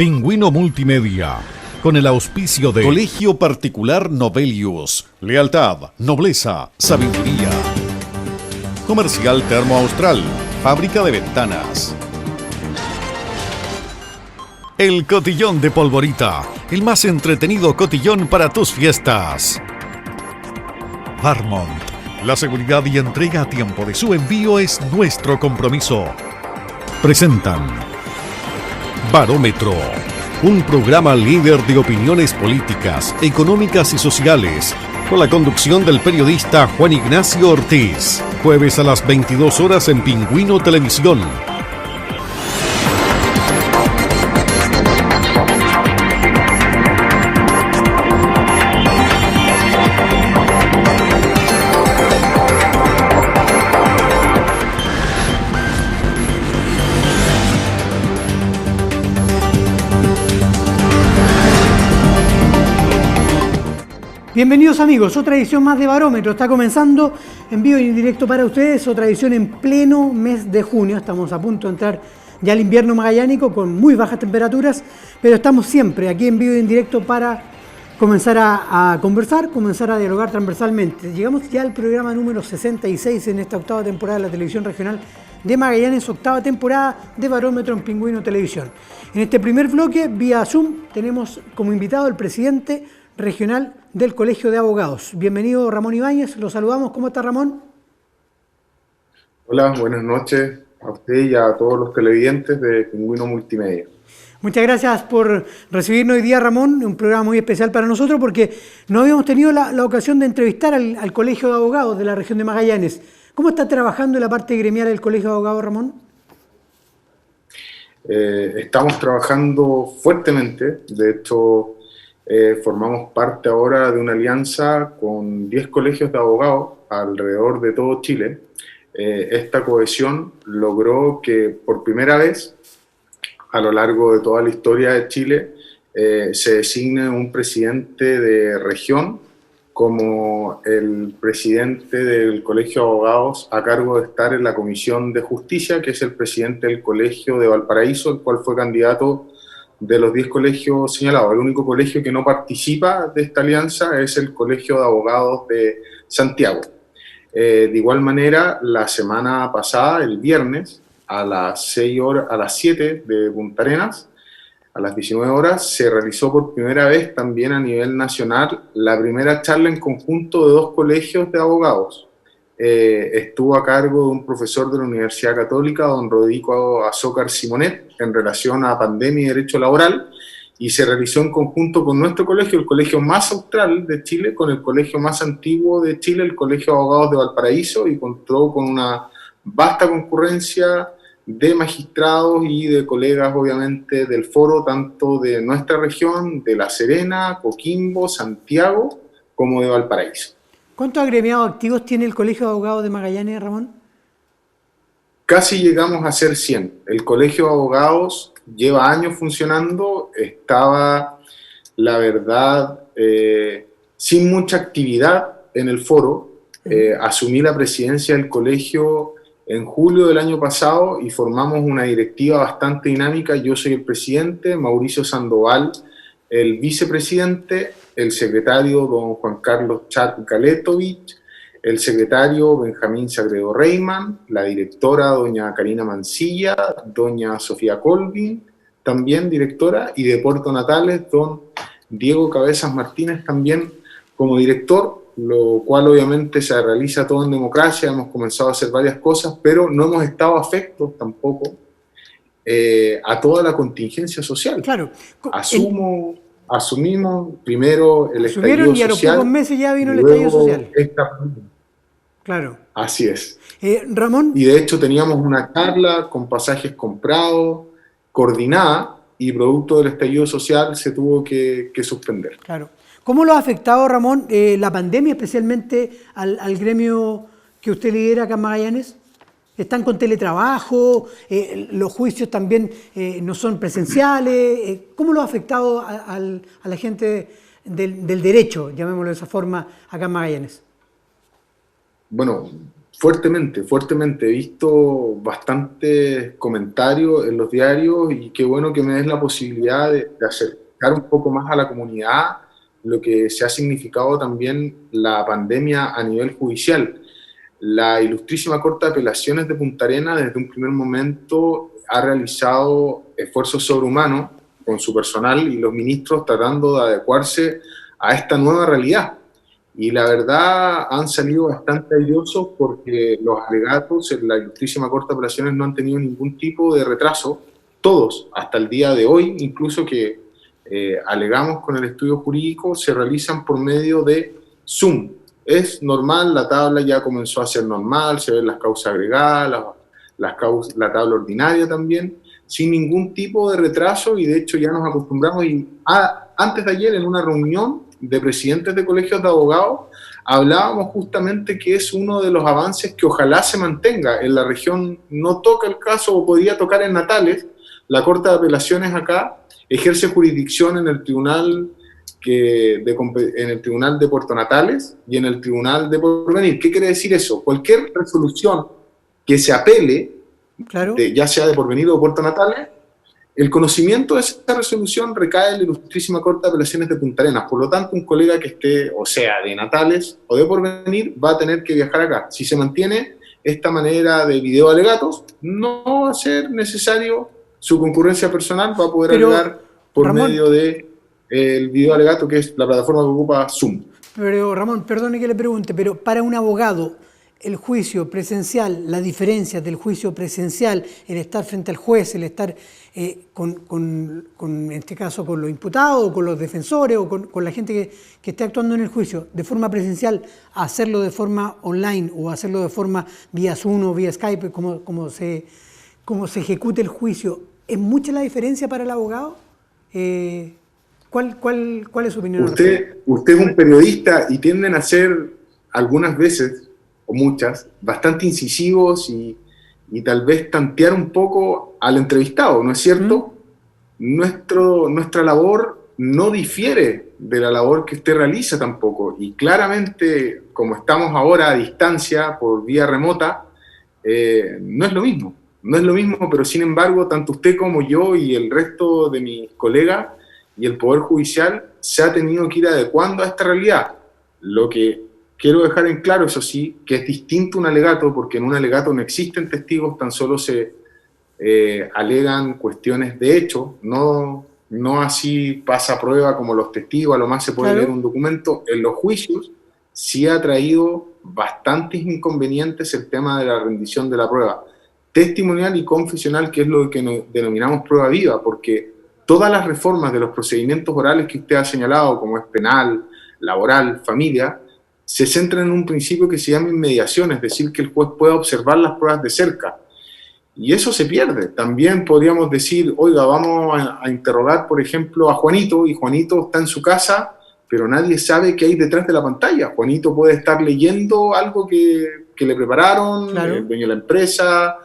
Pingüino Multimedia, con el auspicio de Colegio Particular Novelius, lealtad, nobleza, sabiduría. Comercial Termo Austral, fábrica de ventanas. El cotillón de Polvorita, el más entretenido cotillón para tus fiestas. Varmont, la seguridad y entrega a tiempo de su envío es nuestro compromiso. Presentan Barómetro, un programa líder de opiniones políticas, económicas y sociales, con la conducción del periodista Juan Ignacio Ortiz. Jueves a las 22 horas en Pingüino Televisión. Bienvenidos amigos, otra edición más de Barómetro. Está comenzando en vivo y en directo para ustedes, otra edición en pleno mes de junio. Estamos a punto de entrar ya al invierno magallánico con muy bajas temperaturas, pero estamos siempre aquí en vivo y en directo para comenzar a conversar, comenzar a dialogar transversalmente. Llegamos ya al programa número 66 en esta octava temporada de la televisión regional de Magallanes, octava temporada de Barómetro en Pingüino Televisión. En este primer bloque, vía Zoom, tenemos como invitado al presidente regional del Colegio de Abogados. Bienvenido Ramón Ibáñez, lo saludamos. ¿Cómo está Ramón? Hola, buenas noches a usted y a todos los televidentes de Pingüino Multimedia. Muchas gracias por recibirnos hoy día, Ramón, un programa muy especial para nosotros porque no habíamos tenido la ocasión de entrevistar al Colegio de Abogados de la región de Magallanes. ¿Cómo está trabajando en la parte gremial del Colegio de Abogados, Ramón? Estamos trabajando fuertemente, de hecho formamos parte ahora de una alianza con 10 colegios de abogados alrededor de todo Chile. Esta cohesión logró que por primera vez a lo largo de toda la historia de Chile se designe un presidente de región como el presidente del Colegio de Abogados a cargo de estar en la Comisión de Justicia, que es el presidente del Colegio de Valparaíso, el cual fue candidato de los 10 colegios señalados. El único colegio que no participa de esta alianza es el Colegio de Abogados de Santiago. De igual manera, la semana pasada, el viernes, a las 7 de Punta Arenas, a las 19 horas, se realizó por primera vez también a nivel nacional la primera charla en conjunto de 2 colegios de abogados. Estuvo a cargo de un profesor de la Universidad Católica, don Rodrigo Azócar Simonet, en relación a pandemia y derecho laboral, y se realizó en conjunto con nuestro colegio, el colegio más austral de Chile, con el colegio más antiguo de Chile, el Colegio de Abogados de Valparaíso, y contó con una vasta concurrencia de magistrados y de colegas, obviamente, del foro, tanto de nuestra región, de La Serena, Coquimbo, Santiago, como de Valparaíso. ¿Cuántos agremiados activos tiene el Colegio de Abogados de Magallanes, Ramón? Casi llegamos a ser 100. El Colegio de Abogados lleva años funcionando, estaba, la verdad, sin mucha actividad en el foro. Asumí la presidencia del colegio en julio del año pasado y formamos una directiva bastante dinámica. Yo soy el presidente, Mauricio Sandoval el vicepresidente, el secretario don Juan Carlos Chat Galetovich, el secretario Benjamín Sagredo Reyman, la directora doña Karina Mancilla, doña Sofía Colvin, también directora, y de Puerto Natales, don Diego Cabezas Martínez, también como director, lo cual obviamente se realiza todo en democracia. Hemos comenzado a hacer varias cosas, pero no hemos estado afectos tampoco a toda la contingencia social. Claro. Asumimos primero el estallido social. Y a los pocos meses ya vino el estallido social. Claro. Así es. Ramón. Y de hecho teníamos una charla con pasajes comprados, coordinada, y producto del estallido social se tuvo que suspender. Claro. ¿Cómo lo ha afectado, Ramón, la pandemia, especialmente al gremio que usted lidera acá en Magallanes? ¿Están con teletrabajo? ¿Los juicios también no son presenciales? ¿Cómo lo ha afectado a la gente del derecho, llamémoslo de esa forma, acá en Magallanes? Bueno, Fuertemente, fuertemente. He visto bastantes comentarios en los diarios y qué bueno que me des la posibilidad de acercar un poco más a la comunidad lo que se ha significado también la pandemia a nivel judicial. La Ilustrísima Corte de Apelaciones de Punta Arenas desde un primer momento ha realizado esfuerzos sobrehumanos con su personal y los ministros tratando de adecuarse a esta nueva realidad. Y la verdad han salido bastante airosos porque los alegatos en la Ilustrísima Corte de Apelaciones no han tenido ningún tipo de retraso, todos, hasta el día de hoy, incluso que alegamos con el estudio jurídico, se realizan por medio de Zoom. Es normal, la tabla ya comenzó a ser normal, se ven las causas agregadas, la tabla ordinaria también, sin ningún tipo de retraso, y de hecho ya nos acostumbramos. Y antes de ayer, en una reunión de presidentes de colegios de abogados, hablábamos justamente que es uno de los avances que ojalá se mantenga. En la región no toca el caso, o podría tocar en Natales. La Corte de Apelaciones acá ejerce jurisdicción en el tribunal en el Tribunal de Puerto Natales y en el Tribunal de Porvenir. ¿Qué quiere decir eso? Cualquier resolución que se apele, Claro. ya sea de Porvenir o de Puerto Natales, el conocimiento de esa resolución recae en la Ilustrísima Corte de Apelaciones de Punta Arenas. Por lo tanto, un colega que esté, o sea, de Natales o de Porvenir, va a tener que viajar acá. Si se mantiene esta manera de videoalegatos, no va a ser necesario su concurrencia personal, va a poder alegar por Ramón, medio de el videoalegato, que es la plataforma que ocupa Zoom. Pero Ramón, perdone que le pregunte, pero para un abogado, el juicio presencial, la diferencia del juicio presencial, el estar frente al juez, el estar en este caso con los imputados, o con los defensores, o con la gente que esté actuando en el juicio, de forma presencial, hacerlo de forma online o hacerlo de forma vía Zoom o vía Skype, como se ejecute el juicio, ¿es mucha la diferencia para el abogado? ¿Cuál es su opinión? Usted es un periodista y tienden a ser algunas veces, o muchas, bastante incisivos y tal vez tantear un poco al entrevistado, ¿no es cierto? Nuestra labor no difiere de la labor que usted realiza tampoco, y claramente, como estamos ahora a distancia, por vía remota, no es lo mismo. No es lo mismo, pero sin embargo, tanto usted como yo y el resto de mis colegas y el Poder Judicial se ha tenido que ir adecuando a esta realidad. Lo que quiero dejar en claro, eso sí, que es distinto un alegato, porque en un alegato no existen testigos, tan solo se alegan cuestiones de hecho, no así pasa prueba como los testigos, a lo más se puede leer un documento. En los juicios sí ha traído bastantes inconvenientes el tema de la rendición de la prueba testimonial y confesional, que es lo que denominamos prueba viva, porque todas las reformas de los procedimientos orales que usted ha señalado, como es penal, laboral, familia, se centran en un principio que se llama inmediación, es decir, que el juez pueda observar las pruebas de cerca. Y eso se pierde. También podríamos decir, oiga, vamos a interrogar, por ejemplo, a Juanito, y Juanito está en su casa, pero nadie sabe qué hay detrás de la pantalla. Juanito puede estar leyendo algo que le prepararon, claro, el dueño de la empresa,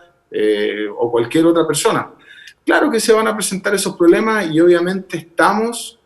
o cualquier otra persona. Claro que se van a presentar esos problemas y obviamente estamos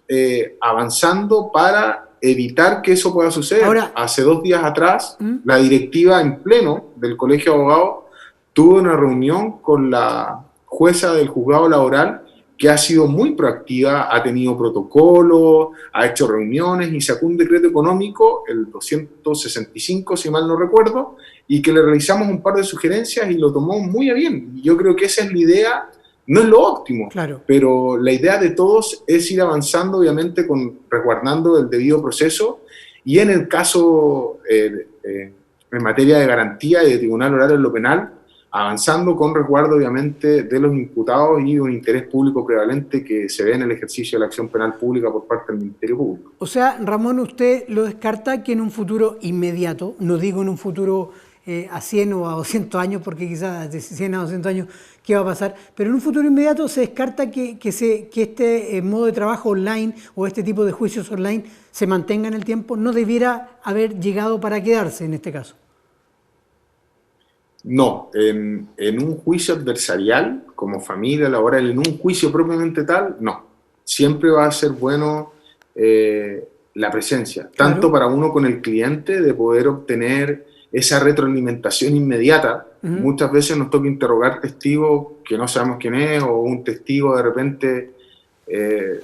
avanzando para evitar que eso pueda suceder. Ahora, hace 2 días atrás, la directiva en pleno del Colegio de Abogados tuvo una reunión con la jueza del juzgado laboral, que ha sido muy proactiva, ha tenido protocolos, ha hecho reuniones y sacó un decreto económico, el 265, si mal no recuerdo, y que le realizamos un par de sugerencias y lo tomó muy a bien. Y yo creo que esa es la idea. No es lo óptimo, claro, pero la idea de todos es ir avanzando, obviamente, resguardando el debido proceso, y en el caso, en materia de garantía y de tribunal oral en lo penal, avanzando con resguardo, obviamente, de los imputados y un interés público prevalente que se ve en el ejercicio de la acción penal pública por parte del Ministerio Público. O sea, Ramón, usted lo descarta que en un futuro inmediato, no digo en un futuro a 100 o a 200 años, porque quizás de 100 a 200 años, ¿qué va a pasar? Pero en un futuro inmediato se descarta que este modo de trabajo online o este tipo de juicios online se mantenga en el tiempo. ¿No debiera haber llegado para quedarse en este caso? No, en un juicio adversarial, como familia laboral, en un juicio propiamente tal, no. Siempre va a ser bueno la presencia, tanto para uno con el cliente, de poder obtener esa retroalimentación inmediata. Muchas veces nos toca interrogar testigos que no sabemos quién es, o un testigo de repente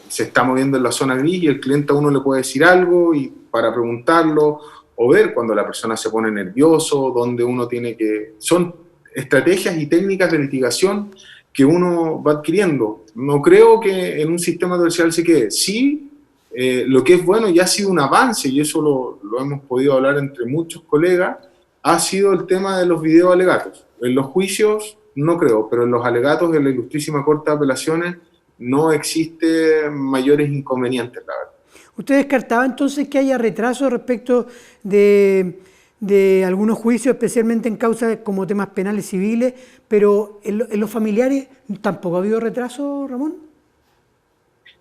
se está moviendo en la zona gris y el cliente a uno le puede decir algo y para preguntarlo, o ver cuando la persona se pone nervioso, donde uno tiene que... Son estrategias y técnicas de litigación que uno va adquiriendo. No creo que en un sistema judicial se quede. Sí, lo que es bueno y ha sido un avance, y eso lo hemos podido hablar entre muchos colegas, ha sido el tema de los videoalegatos. En los juicios no creo, pero en los alegatos de la Ilustrísima Corte de Apelaciones no existe mayores inconvenientes, la verdad. ¿Usted descartaba entonces que haya retraso respecto de algunos juicios, especialmente en causas como temas penales civiles, pero en los familiares tampoco ha habido retraso, Ramón?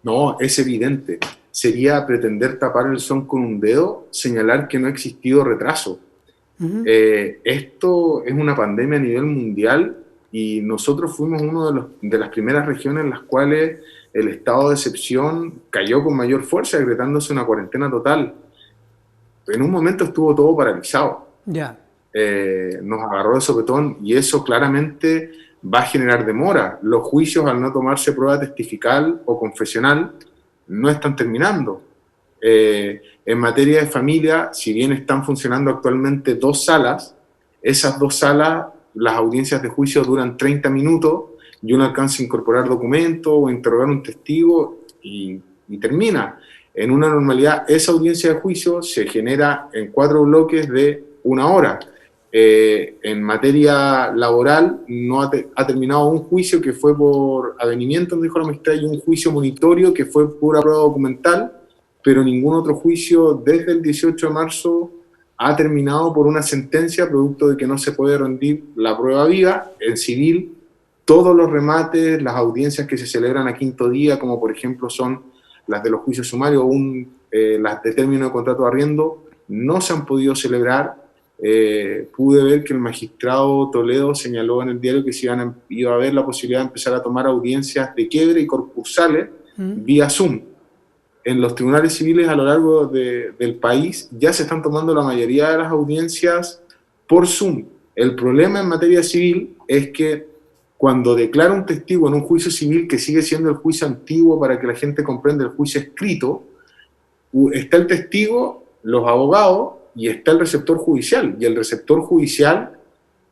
No, es evidente. Sería pretender tapar el sol con un dedo, señalar que no ha existido retraso. Esto es una pandemia a nivel mundial y nosotros fuimos una de las primeras regiones en las cuales el estado de excepción cayó con mayor fuerza, decretándose una cuarentena total. En un momento estuvo todo paralizado. Nos agarró de sopetón y eso claramente va a generar demora. Los juicios, al no tomarse prueba testifical o confesional, no están terminando. En materia de familia, si bien están funcionando actualmente 2 salas, esas 2 salas, las audiencias de juicio duran 30 minutos y uno alcanza a incorporar documentos o interrogar a un testigo y termina. En una normalidad, esa audiencia de juicio se genera en 4 bloques de 1 hora. En materia laboral, no ha terminado un juicio que fue por avenimiento, dijo la magistrada, y un juicio monitorio que fue pura prueba documental, pero ningún otro juicio desde el 18 de marzo ha terminado por una sentencia producto de que no se puede rendir la prueba viva. En civil, todos los remates, las audiencias que se celebran a 5º día, como por ejemplo son las de los juicios sumarios o las de término de contrato de arriendo, no se han podido celebrar. Pude ver que el magistrado Toledo señaló en el diario que iba a haber la posibilidad de empezar a tomar audiencias de quiebre y concursales vía Zoom. En los tribunales civiles a lo largo del país ya se están tomando la mayoría de las audiencias por Zoom. El problema en materia civil es que cuando declara un testigo en un juicio civil, que sigue siendo el juicio antiguo para que la gente comprenda el juicio escrito, está el testigo, los abogados y está el receptor judicial. Y el receptor judicial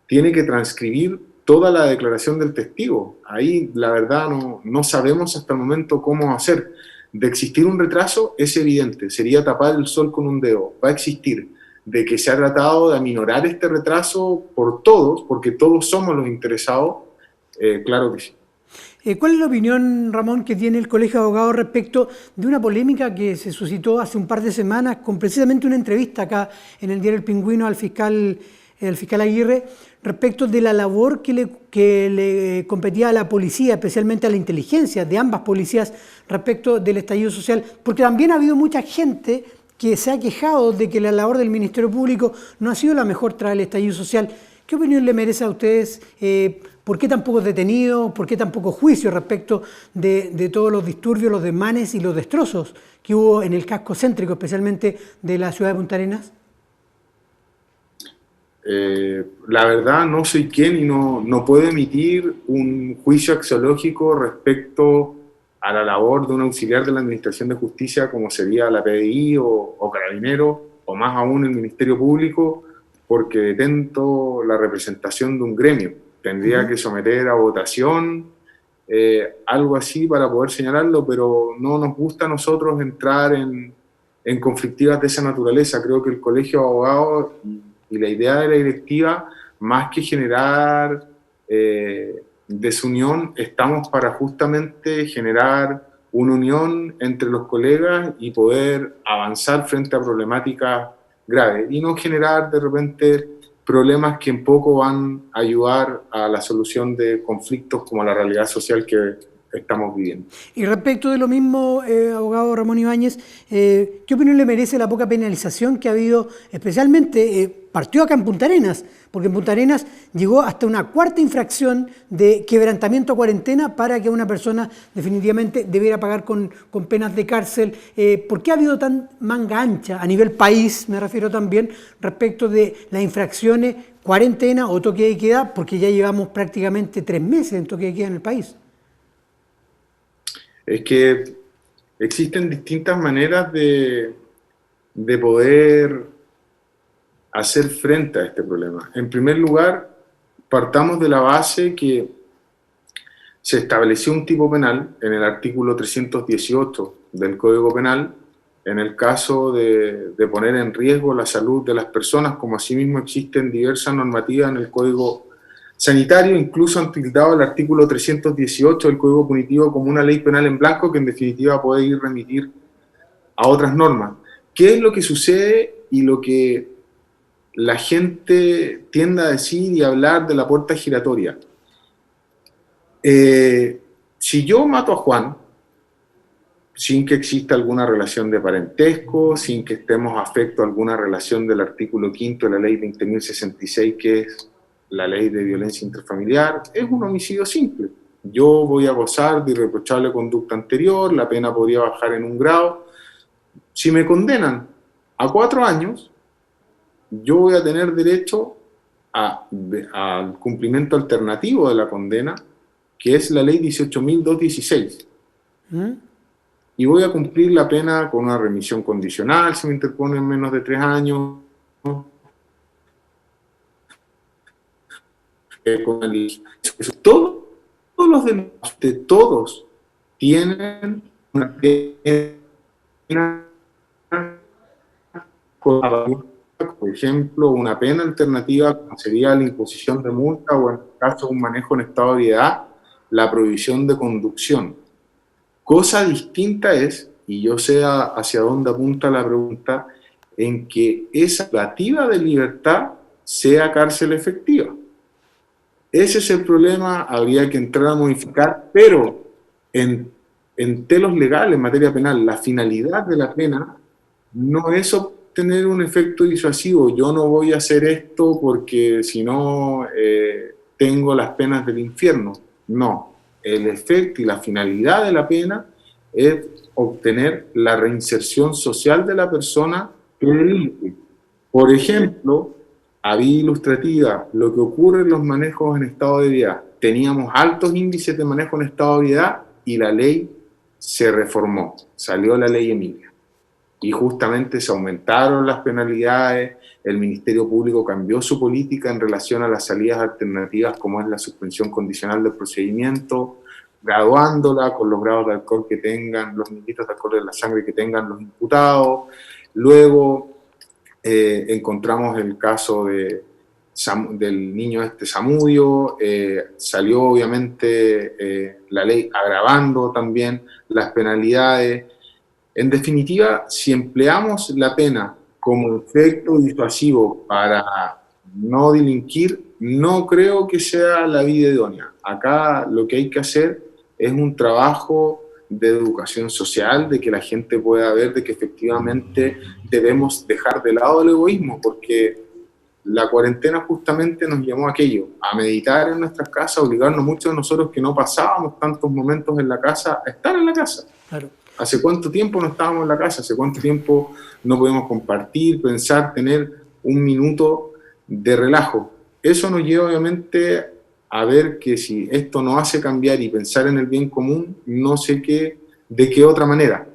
tiene que transcribir toda la declaración del testigo. Ahí, la verdad, no sabemos hasta el momento cómo hacer. De existir un retraso, es evidente, sería tapar el sol con un dedo, va a existir. De que se ha tratado de aminorar este retraso por todos, porque todos somos los interesados, claro que sí. ¿Cuál es la opinión, Ramón, que tiene el Colegio de Abogados respecto de una polémica que se suscitó hace un par de semanas con precisamente una entrevista acá en el diario El Pingüino al fiscal Aguirre respecto de la labor que le competía a la policía, especialmente a la inteligencia de ambas policías respecto del estallido social? Porque también ha habido mucha gente que se ha quejado de que la labor del Ministerio Público no ha sido la mejor tras el estallido social. ¿Qué opinión le merece a ustedes? ¿Por qué tan pocos detenidos? ¿Por qué tan pocos juicios respecto de todos los disturbios, los desmanes y los destrozos que hubo en el casco céntrico, especialmente de la ciudad de Punta Arenas? La verdad no soy quien y no puedo emitir un juicio axiológico respecto a la labor de un auxiliar de la Administración de Justicia como sería la PDI o Carabineros o más aún el Ministerio Público, porque detento la representación de un gremio. Tendría que someter a votación algo así para poder señalarlo, pero no nos gusta a nosotros entrar en conflictivas de esa naturaleza. Creo que el Colegio de Abogados y la idea de la directiva, más que generar desunión, estamos para justamente generar una unión entre los colegas y poder avanzar frente a problemáticas graves y no generar de repente problemas que en poco van a ayudar a la solución de conflictos como la realidad social que estamos viviendo. Y respecto de lo mismo, abogado Ramón Ibáñez, ¿qué opinión le merece la poca penalización que ha habido, especialmente, partió acá en Punta Arenas, porque en Punta Arenas llegó hasta una cuarta infracción de quebrantamiento a cuarentena para que una persona definitivamente debiera pagar con penas de cárcel? ¿Por qué ha habido tan manga ancha a nivel país, me refiero también, respecto de las infracciones, cuarentena o toque de queda, porque ya llevamos prácticamente 3 meses en toque de queda en el país? Es que existen distintas maneras de poder hacer frente a este problema. En primer lugar, partamos de la base que se estableció un tipo penal en el artículo 318 del Código Penal en el caso de poner en riesgo la salud de las personas, como asimismo existen diversas normativas en el Código Sanitario. Incluso han tildado el artículo 318 del Código Punitivo como una ley penal en blanco que en definitiva puede ir remitir a otras normas. ¿Qué es lo que sucede y lo que la gente tiende a decir y hablar de la puerta giratoria? Si yo mato a Juan, sin que exista alguna relación de parentesco, sin que estemos afecto a alguna relación del artículo 5 de la ley 20.066, que es la ley de violencia intrafamiliar, es un homicidio simple. Yo voy a gozar de irreprochable conducta anterior, la pena podría bajar en 1 grado. Si me condenan a 4 años, yo voy a tener derecho al cumplimiento alternativo de la condena, que es la ley 18.216. Y voy a cumplir la pena con una remisión condicional, si me interponen menos de 3 años, con todos los demás, todos tienen una pena, por ejemplo, una pena alternativa como sería la imposición de multa o en el caso de un manejo en estado de ebriedad, la prohibición de conducción. Cosa distinta es, y yo sé hacia dónde apunta la pregunta, en que esa privativa de libertad sea cárcel efectiva. Ese es el problema, habría que entrar a modificar, pero en telos legales, en materia penal, la finalidad de la pena no es obtener un efecto disuasivo. Yo no voy a hacer esto porque si no tengo las penas del infierno. No, el efecto y la finalidad de la pena es obtener la reinserción social de la persona que delinque. Por ejemplo, a vía ilustrativa, lo que ocurre en los manejos en estado de ebriedad. Teníamos altos índices de manejo en estado de ebriedad y la ley se reformó, salió la ley Emilia. Y justamente se aumentaron las penalidades, el Ministerio Público cambió su política en relación a las salidas alternativas, como es la suspensión condicional del procedimiento, graduándola con los grados de alcohol que tengan, los mililitros de alcohol en la sangre que tengan los imputados. Luego encontramos el caso del niño Zamudio, salió obviamente la ley agravando también las penalidades. En definitiva, si empleamos la pena como efecto disuasivo para no delinquir, no creo que sea la vía idónea. Acá lo que hay que hacer es un trabajo de educación social, de que la gente pueda ver de que efectivamente debemos dejar de lado el egoísmo, porque la cuarentena justamente nos llamó a aquello, a meditar en nuestras casas, obligarnos muchos de nosotros que no pasábamos tantos momentos en la casa, a estar en la casa. Claro. ¿Hace cuánto tiempo no estábamos en la casa? ¿Hace cuánto tiempo no podemos compartir, pensar, tener un minuto de relajo? Eso nos lleva obviamente a ver que si esto nos hace cambiar y pensar en el bien común, no sé de qué otra manera.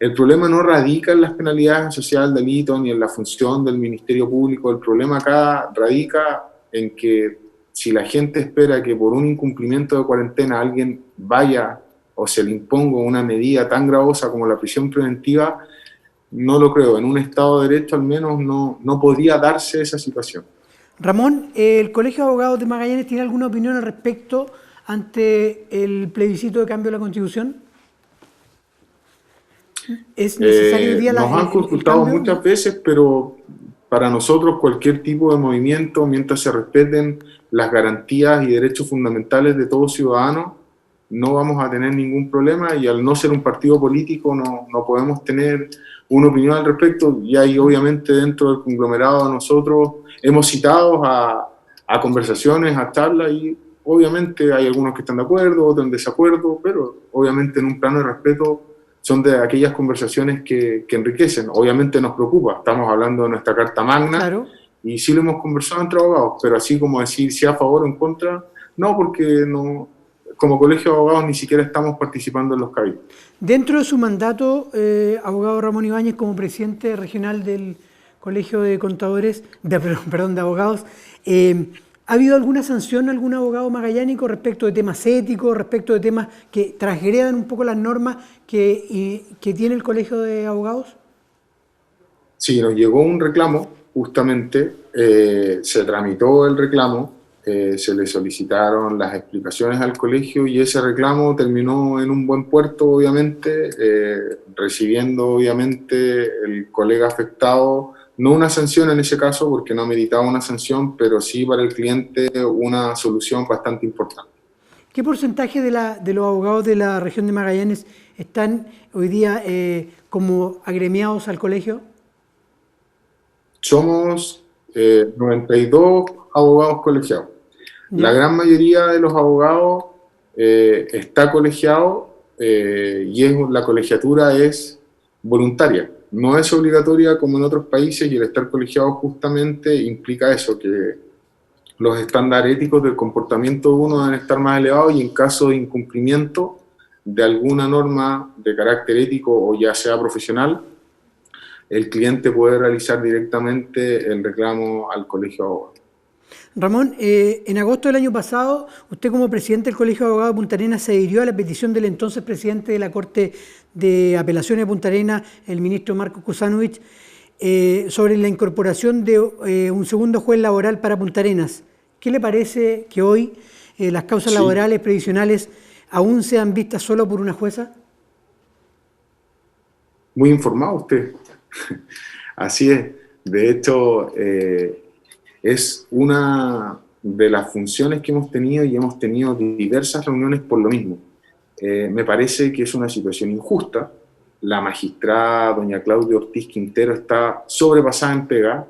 El problema no radica en las penalidades asociadas al delito ni en la función del Ministerio Público. El problema acá radica en que si la gente espera que por un incumplimiento de cuarentena alguien vaya o se le imponga una medida tan gravosa como la prisión preventiva, no lo creo. En un Estado de Derecho al menos no podría darse esa situación. Ramón, ¿el Colegio de Abogados de Magallanes tiene alguna opinión al respecto ante el plebiscito de cambio de la Constitución? ¿Es necesario hoy día nos han consultado muchas veces, pero para nosotros cualquier tipo de movimiento, mientras se respeten las garantías y derechos fundamentales de todo ciudadano, no vamos a tener ningún problema, y al no ser un partido político no podemos tener una opinión al respecto. Y ahí obviamente dentro del conglomerado nosotros hemos citado a conversaciones, a charlas, y obviamente hay algunos que están de acuerdo, otros en desacuerdo, pero obviamente en un plano de respeto son de aquellas conversaciones que enriquecen. Obviamente nos preocupa, estamos hablando de nuestra Carta Magna, Claro. y sí lo hemos conversado entre abogados, pero así como decir si a favor o en contra, no, porque no, como colegio de abogados ni siquiera estamos participando en los cabildos. Dentro de su mandato, abogado Ramón Ibáñez, como presidente regional del Colegio de Contadores, de Abogados, ¿ha habido alguna sanción a algún abogado magallánico respecto de temas éticos, respecto de temas que transgredan un poco las normas que tiene el Colegio de Abogados? Sí, nos llegó un reclamo, justamente, se tramitó el reclamo, se le solicitaron las explicaciones al colegio, y ese reclamo terminó en un buen puerto, obviamente, recibiendo obviamente el colega afectado, no una sanción en ese caso, porque no meritaba una sanción, pero sí para el cliente una solución bastante importante. ¿Qué porcentaje de los abogados de la región de Magallanes están hoy día como agremiados al colegio? Somos 92 abogados colegiados. La gran mayoría de los abogados está colegiado, y la colegiatura es voluntaria. No es obligatoria como en otros países, y el estar colegiado justamente implica eso, que los estándares éticos del comportamiento de uno deben estar más elevados, y en caso de incumplimiento de alguna norma de carácter ético o ya sea profesional, el cliente puede realizar directamente el reclamo al Colegio de Abogados. Ramón, en agosto del año pasado, usted como presidente del Colegio de Abogados de Punta Arenas se adhirió a la petición del entonces presidente de la Corte de Apelaciones de Punta Arenas, el ministro Marco Kusanovich, sobre la incorporación de un segundo juez laboral para Punta Arenas. ¿Qué le parece que hoy las causas laborales previsionales aún sean vistas solo por una jueza? Muy informado usted. Así es. De hecho, es una de las funciones que hemos tenido, y hemos tenido diversas reuniones por lo mismo. Me parece que es una situación injusta. La magistrada doña Claudia Ortiz Quintero está sobrepasada en pega,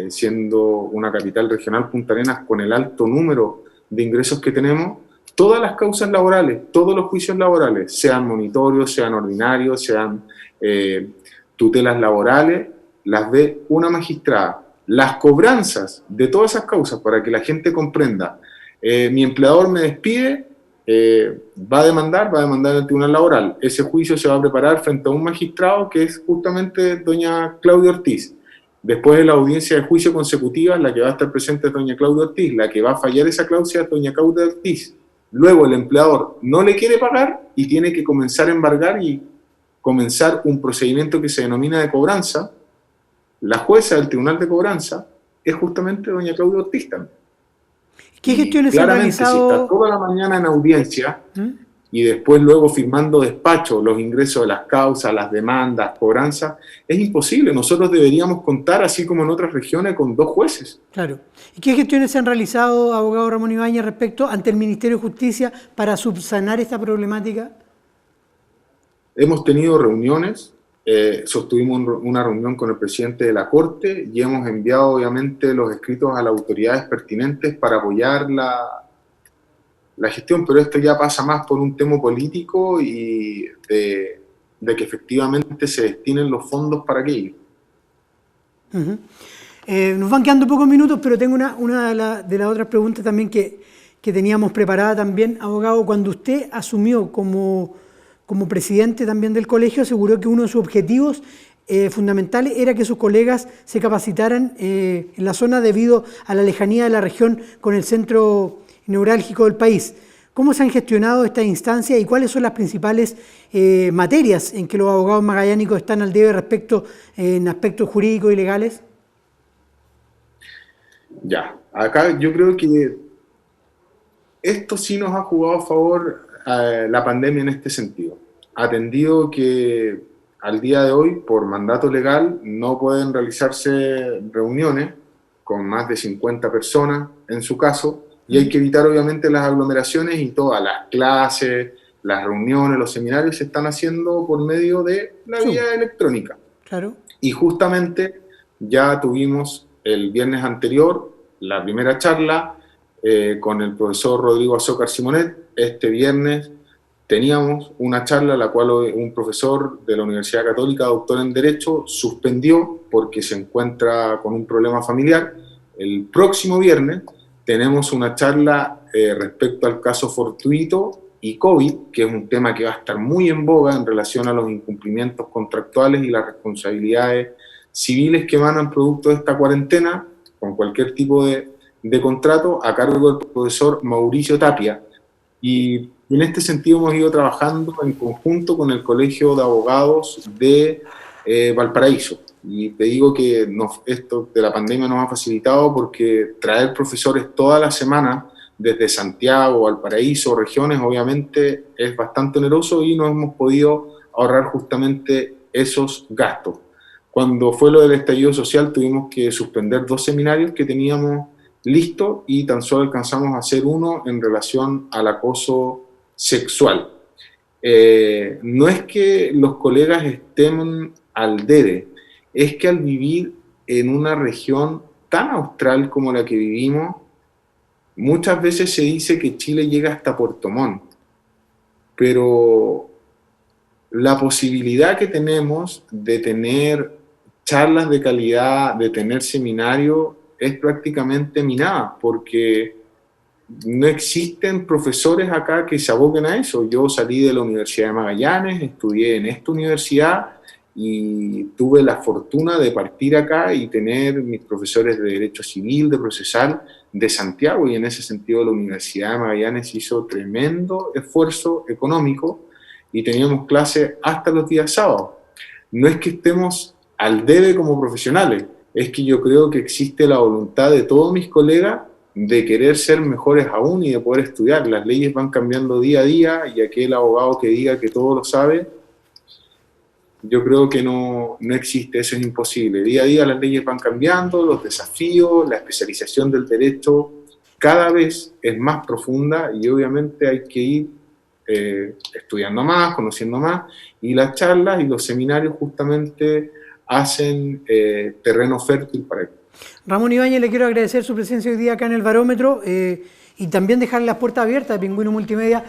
siendo una capital regional, Punta Arenas, con el alto número de ingresos que tenemos. Todas las causas laborales, todos los juicios laborales, sean monitorios, sean ordinarios, sean tutelas laborales, las ve una magistrada. Las cobranzas de todas esas causas, para que la gente comprenda, mi empleador me despide, va a demandar en el tribunal laboral. Ese juicio se va a preparar frente a un magistrado que es justamente doña Claudia Ortiz. Después de la audiencia de juicio consecutiva, la que va a estar presente es doña Claudia Ortiz, la que va a fallar esa cláusula es doña Claudia Ortiz. Luego el empleador no le quiere pagar y tiene que comenzar a embargar y comenzar un procedimiento que se denomina de cobranza. La jueza del Tribunal de Cobranza es justamente doña Claudia Ortiz también. ¿Qué gestiones se han realizado? Si está toda la mañana en audiencia y después luego firmando despacho los ingresos de las causas, las demandas, cobranzas, es imposible. Nosotros deberíamos contar, así como en otras regiones, con 2 jueces. Claro. ¿Y qué gestiones se han realizado, abogado Ramón Ibáñez, respecto ante el Ministerio de Justicia para subsanar esta problemática? Hemos tenido reuniones, sostuvimos una reunión con el presidente de la Corte y hemos enviado obviamente los escritos a las autoridades pertinentes para apoyar la gestión, pero esto ya pasa más por un tema político y de que efectivamente se destinen los fondos para aquello. Nos van quedando pocos minutos, pero tengo una de las otras preguntas también que teníamos preparada también, abogado. Cuando usted asumió como presidente también del colegio, aseguró que uno de sus objetivos fundamentales era que sus colegas se capacitaran en la zona debido a la lejanía de la región con el centro neurálgico del país. ¿Cómo se han gestionado estas instancias y cuáles son las principales materias en que los abogados magallánicos están al debe respecto en aspectos jurídicos y legales? Ya, acá yo creo que esto sí nos ha jugado a favor la pandemia en este sentido. Atendido que al día de hoy, por mandato legal, no pueden realizarse reuniones con más de 50 personas en su caso, y hay que evitar obviamente las aglomeraciones y todas las clases, las reuniones, los seminarios se están haciendo por medio de la vía electrónica. Claro. Y justamente ya tuvimos el viernes anterior la primera charla con el profesor Rodrigo Azócar Simonet. Este viernes teníamos una charla, la cual un profesor de la Universidad Católica, doctor en Derecho, suspendió porque se encuentra con un problema familiar. El próximo viernes tenemos una charla respecto al caso fortuito y COVID, que es un tema que va a estar muy en boga en relación a los incumplimientos contractuales y las responsabilidades civiles que emanan producto de esta cuarentena, con cualquier tipo de contrato, a cargo del profesor Mauricio Tapia. Y en este sentido hemos ido trabajando en conjunto con el Colegio de Abogados de Valparaíso. Y te digo que esto de la pandemia nos ha facilitado porque traer profesores toda la semana desde Santiago, Valparaíso, regiones, obviamente es bastante oneroso y no hemos podido ahorrar justamente esos gastos. Cuando fue lo del estallido social tuvimos que suspender 2 seminarios que teníamos listos y tan solo alcanzamos a hacer uno en relación al acoso sexual. No es que los colegas estén al debe, es que al vivir en una región tan austral como la que vivimos, muchas veces se dice que Chile llega hasta Puerto Montt, pero la posibilidad que tenemos de tener charlas de calidad, de tener seminarios, es prácticamente minada, porque no existen profesores acá que se aboquen a eso. Yo salí de la Universidad de Magallanes, estudié en esta universidad y tuve la fortuna de partir acá y tener mis profesores de Derecho Civil, de Procesal, de Santiago, y en ese sentido la Universidad de Magallanes hizo tremendo esfuerzo económico y teníamos clases hasta los días sábados. No es que estemos al debe como profesionales, es que yo creo que existe la voluntad de todos mis colegas de querer ser mejores aún y de poder estudiar. Las leyes van cambiando día a día y aquel abogado que diga que todo lo sabe, yo creo que no existe, eso es imposible. Día a día las leyes van cambiando, los desafíos, la especialización del derecho cada vez es más profunda y obviamente hay que ir estudiando más, conociendo más, y las charlas y los seminarios justamente hacen terreno fértil para ello. Ramón Ibáñez, le quiero agradecer su presencia hoy día acá en el Barómetro y también dejarle las puertas abiertas de Pingüino Multimedia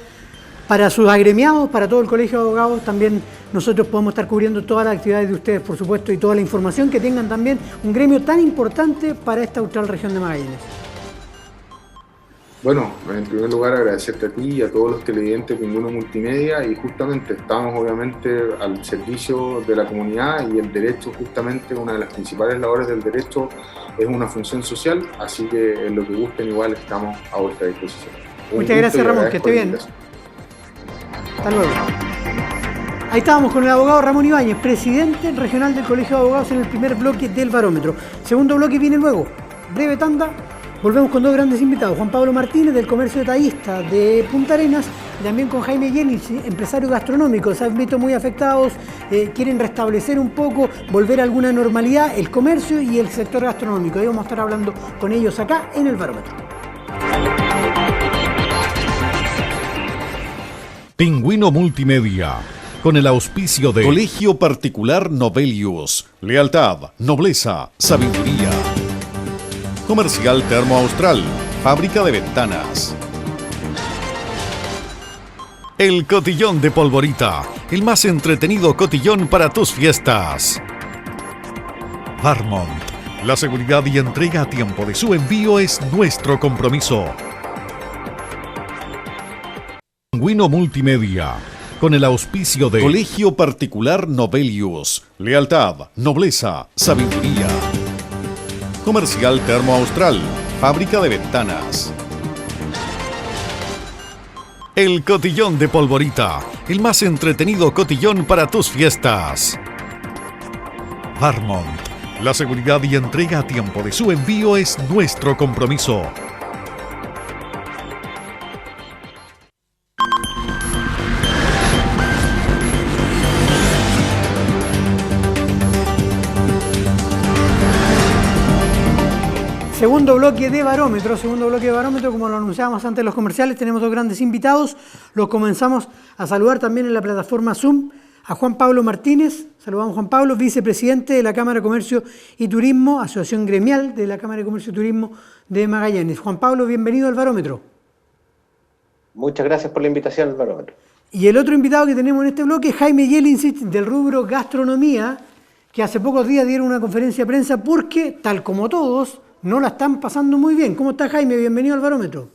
para sus agremiados, para todo el Colegio de Abogados. También nosotros podemos estar cubriendo todas las actividades de ustedes, por supuesto, y toda la información que tengan también, un gremio tan importante para esta austral región de Magallanes. Bueno, en primer lugar agradecerte a ti y a todos los televidentes de Pingüino Multimedia, y justamente estamos obviamente al servicio de la comunidad, y el derecho, justamente una de las principales labores del derecho es una función social, así que en lo que gusten igual estamos a vuestra disposición. Muchas gracias, Ramón, que esté bien. Hasta luego. Ahí estábamos con el abogado Ramón Ibáñez, presidente regional del Colegio de Abogados, en el primer bloque del Barómetro. Segundo bloque viene luego, breve tanda. Volvemos con 2 grandes invitados, Juan Pablo Martínez del Comercio Detallista de Punta Arenas, y también con Jaime Yenis, empresario gastronómico. Se han visto muy afectados, quieren restablecer un poco, volver a alguna normalidad, el comercio y el sector gastronómico. Ahí vamos a estar hablando con ellos acá en el Barómetro. Pingüino Multimedia, con el auspicio de Colegio Particular Novelius, lealtad, nobleza, sabiduría. Comercial Termo Austral, fábrica de ventanas. El Cotillón de Polvorita, el más entretenido cotillón para tus fiestas. Varmont, la seguridad y entrega a tiempo de su envío es nuestro compromiso. Pingüino Multimedia, con el auspicio de Colegio Particular Novelius, lealtad, nobleza, sabiduría. Comercial Termo Austral, fábrica de ventanas. El Cotillón de Polvorita, el más entretenido cotillón para tus fiestas. Varmont, la seguridad y entrega a tiempo de su envío es nuestro compromiso. Segundo bloque de Barómetro, como lo anunciábamos antes en los comerciales, tenemos dos grandes invitados. Los comenzamos a saludar también en la plataforma Zoom a Juan Pablo Martínez. Saludamos a Juan Pablo, vicepresidente de la Cámara de Comercio y Turismo, asociación gremial de la Cámara de Comercio y Turismo de Magallanes. Juan Pablo, bienvenido al Barómetro. Muchas gracias por la invitación al Barómetro. Y el otro invitado que tenemos en este bloque es Jaime Jelincic, del rubro gastronomía, que hace pocos días dieron una conferencia de prensa porque, tal como todos, no la están pasando muy bien. ¿Cómo está, Jaime? Bienvenido al Barómetro.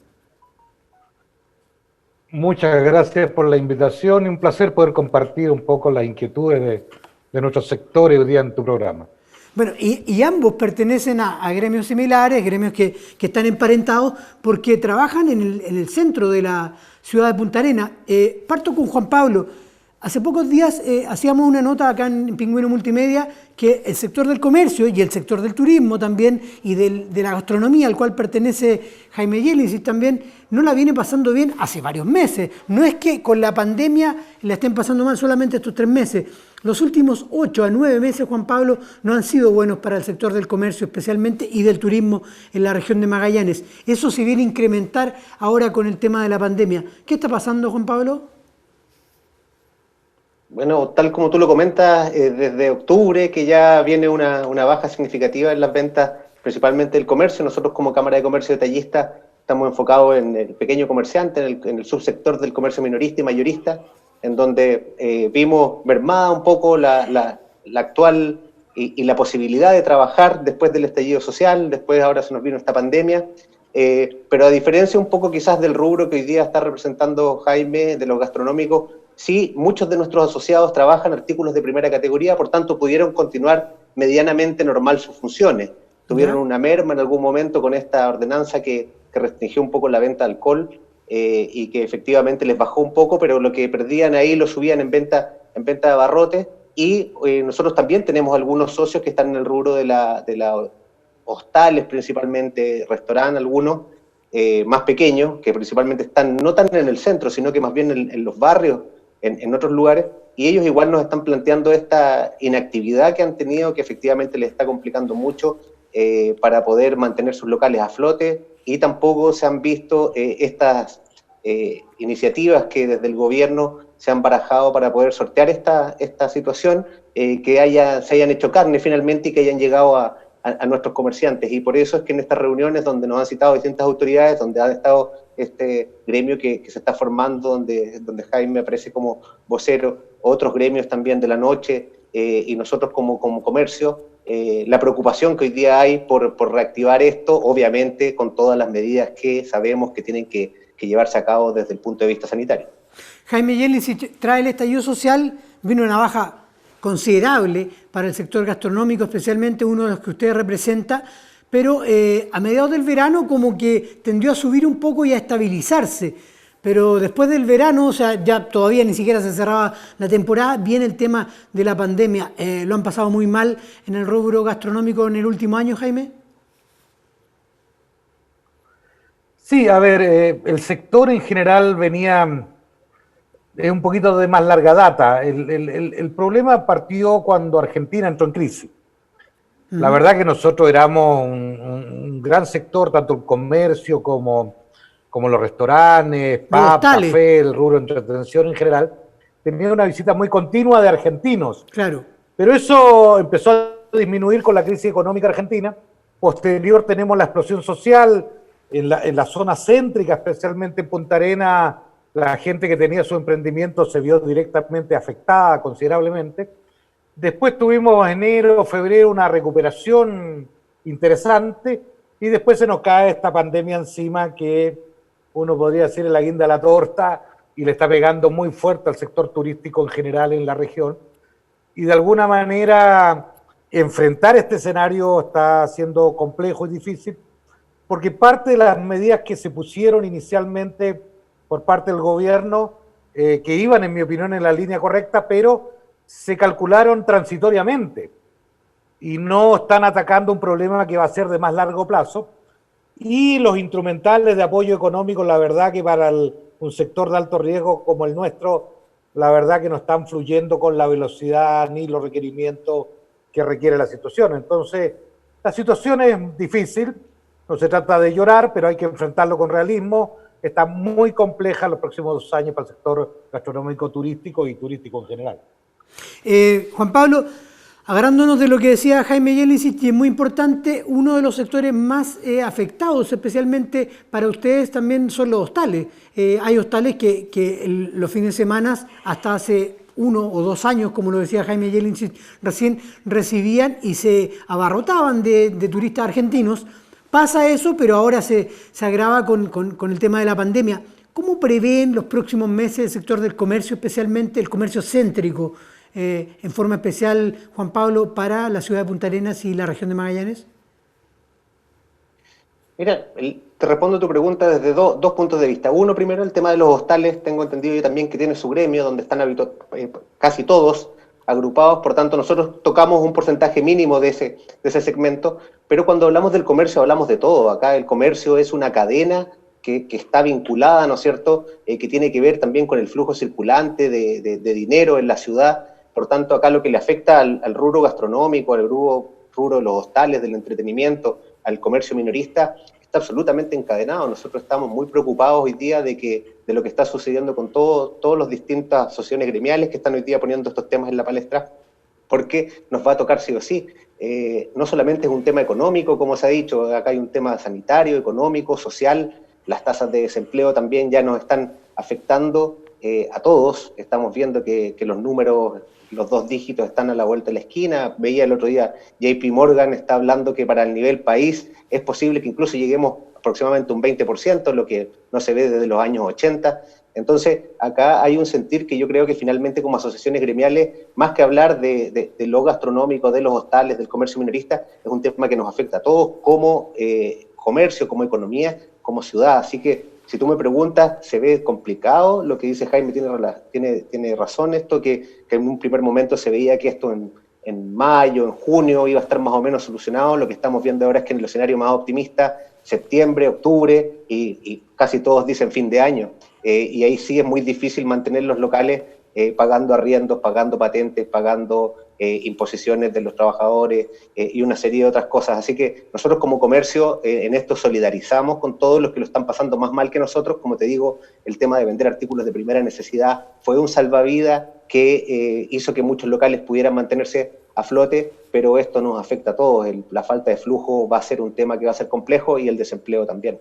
Muchas gracias por la invitación y un placer poder compartir un poco las inquietudes de nuestros sectores hoy día en tu programa. Bueno, y ambos pertenecen a gremios similares, gremios que están emparentados porque trabajan en el centro de la ciudad de Punta Arenas. Parto con Juan Pablo. Hace pocos días hacíamos una nota acá en Pingüino Multimedia que el sector del comercio y el sector del turismo también y de la gastronomía al cual pertenece Jaime Jelincic también no la viene pasando bien hace varios meses. No es que con la pandemia la estén pasando mal solamente estos 3 meses. Los últimos 8 a 9 meses, Juan Pablo, no han sido buenos para el sector del comercio especialmente y del turismo en la región de Magallanes. Eso se viene a incrementar ahora con el tema de la pandemia. ¿Qué está pasando, Juan Pablo? Bueno, tal como tú lo comentas, desde octubre que ya viene una baja significativa en las ventas, principalmente del comercio. Nosotros como Cámara de Comercio Detallista estamos enfocados en el pequeño comerciante, en el subsector del comercio minorista y mayorista, en donde vimos mermada un poco la actual y la posibilidad de trabajar después del estallido social, después ahora se nos vino esta pandemia, pero a diferencia un poco quizás del rubro que hoy día está representando Jaime, de los gastronómicos, sí, muchos de nuestros asociados trabajan artículos de primera categoría, por tanto pudieron continuar medianamente normal sus funciones. Tuvieron una merma en algún momento con esta ordenanza que restringió un poco la venta de alcohol y que efectivamente les bajó un poco, pero lo que perdían ahí lo subían en venta de abarrotes. Y nosotros también tenemos algunos socios que están en el rubro de la hostales principalmente, restaurantes algunos, más pequeños, que principalmente están no tan en el centro, sino que más bien en los barrios, en otros lugares, y ellos igual nos están planteando esta inactividad que han tenido, que efectivamente les está complicando mucho para poder mantener sus locales a flote, y tampoco se han visto estas iniciativas que desde el gobierno se han barajado para poder sortear esta situación, que se hayan hecho carne finalmente y que hayan llegado a nuestros comerciantes. Y por eso es que en estas reuniones donde nos han citado distintas autoridades, donde ha estado este gremio que se está formando, donde Jaime aparece como vocero, otros gremios también de la noche, y nosotros como comercio, la preocupación que hoy día hay por reactivar esto, obviamente con todas las medidas que sabemos que tienen que llevarse a cabo desde el punto de vista sanitario. Jaime Jelincic, trae el estallido social, vino una baja considerable para el sector gastronómico, especialmente uno de los que usted representa, pero a mediados del verano como que tendió a subir un poco y a estabilizarse. Pero después del verano, o sea, ya todavía ni siquiera se cerraba la temporada, viene el tema de la pandemia. ¿Lo han pasado muy mal en el rubro gastronómico en el último año, Jaime? Sí, a ver, el sector en general venía un poquito de más larga data. El problema partió cuando Argentina entró en crisis. La verdad que nosotros éramos un gran sector, tanto el comercio como los restaurantes, pub, café, el rubro de entretención en general, tenía una visita muy continua de argentinos. Claro. Pero eso empezó a disminuir con la crisis económica argentina. Posterior tenemos la explosión social en la zona céntrica, especialmente en Punta Arenas. La gente que tenía su emprendimiento se vio directamente afectada considerablemente. Después tuvimos enero, febrero una recuperación interesante y después se nos cae esta pandemia encima que uno podría decir es la guinda de la torta y le está pegando muy fuerte al sector turístico en general en la región. Y de alguna manera enfrentar este escenario está siendo complejo y difícil porque parte de las medidas que se pusieron inicialmente por parte del gobierno, que iban, en mi opinión, en la línea correcta, pero se calcularon transitoriamente y no están atacando un problema que va a ser de más largo plazo. Y los instrumentales de apoyo económico, la verdad que para un sector de alto riesgo como el nuestro, la verdad que no están fluyendo con la velocidad ni los requerimientos que requiere la situación. Entonces, la situación es difícil. No se trata de llorar, pero hay que enfrentarlo con realismo. Está muy compleja los próximos 2 años para el sector gastronómico turístico y turístico en general. Juan Pablo, agarrándonos de lo que decía Jaime Yelisic, y es muy importante, uno de los sectores más afectados, especialmente para ustedes, también son los hostales. Hay hostales que los fines de semana, hasta hace 1 o 2 años, como lo decía Jaime Yelisic, recién recibían y se abarrotaban de turistas argentinos. Pasa eso, pero ahora se agrava con el tema de la pandemia. ¿Cómo prevén los próximos meses el sector del comercio, especialmente el comercio céntrico, en forma especial, Juan Pablo, para la ciudad de Punta Arenas y la región de Magallanes? Mira, te respondo tu pregunta desde dos puntos de vista. Uno, primero, el tema de los hostales. Tengo entendido yo también que tiene su gremio, donde están casi todos agrupados. Por tanto, nosotros tocamos un porcentaje mínimo de ese segmento. Pero cuando hablamos del comercio, hablamos de todo. Acá el comercio es una cadena que está vinculada, ¿no es cierto?, que tiene que ver también con el flujo circulante de dinero en la ciudad. Por tanto, acá lo que le afecta al rubro gastronómico, al rubro de los hostales, del entretenimiento, al comercio minorista, está absolutamente encadenado. Nosotros estamos muy preocupados hoy día de lo que está sucediendo con todas las distintas asociaciones gremiales que están hoy día poniendo estos temas en la palestra, porque nos va a tocar sí o sí. No solamente es un tema económico, como se ha dicho, acá hay un tema sanitario, económico, social. Las tasas de desempleo también ya nos están afectando a todos. Estamos viendo que los números, los 2 dígitos están a la vuelta de la esquina. Veía el otro día, JP Morgan está hablando que para el nivel país es posible que incluso lleguemos aproximadamente un 20%, lo que no se ve desde los años 80. Entonces, acá hay un sentir que yo creo que finalmente como asociaciones gremiales, más que hablar de lo gastronómico, de los hostales, del comercio minorista, es un tema que nos afecta a todos como comercio, como economía, como ciudad. Así que, si tú me preguntas, se ve complicado. Lo que dice Jaime tiene razón, esto que en un primer momento se veía que esto en mayo, en junio iba a estar más o menos solucionado. Lo que estamos viendo ahora es que en el escenario más optimista, septiembre, octubre, y casi todos dicen fin de año. Y ahí sí es muy difícil mantener los locales pagando arriendos, pagando patentes, pagando imposiciones de los trabajadores y una serie de otras cosas. Así que nosotros como comercio en esto solidarizamos con todos los que lo están pasando más mal que nosotros. Como te digo, el tema de vender artículos de primera necesidad fue un salvavidas que hizo que muchos locales pudieran mantenerse a flote, pero esto nos afecta a todos. La falta de flujo va a ser un tema que va a ser complejo y el desempleo también.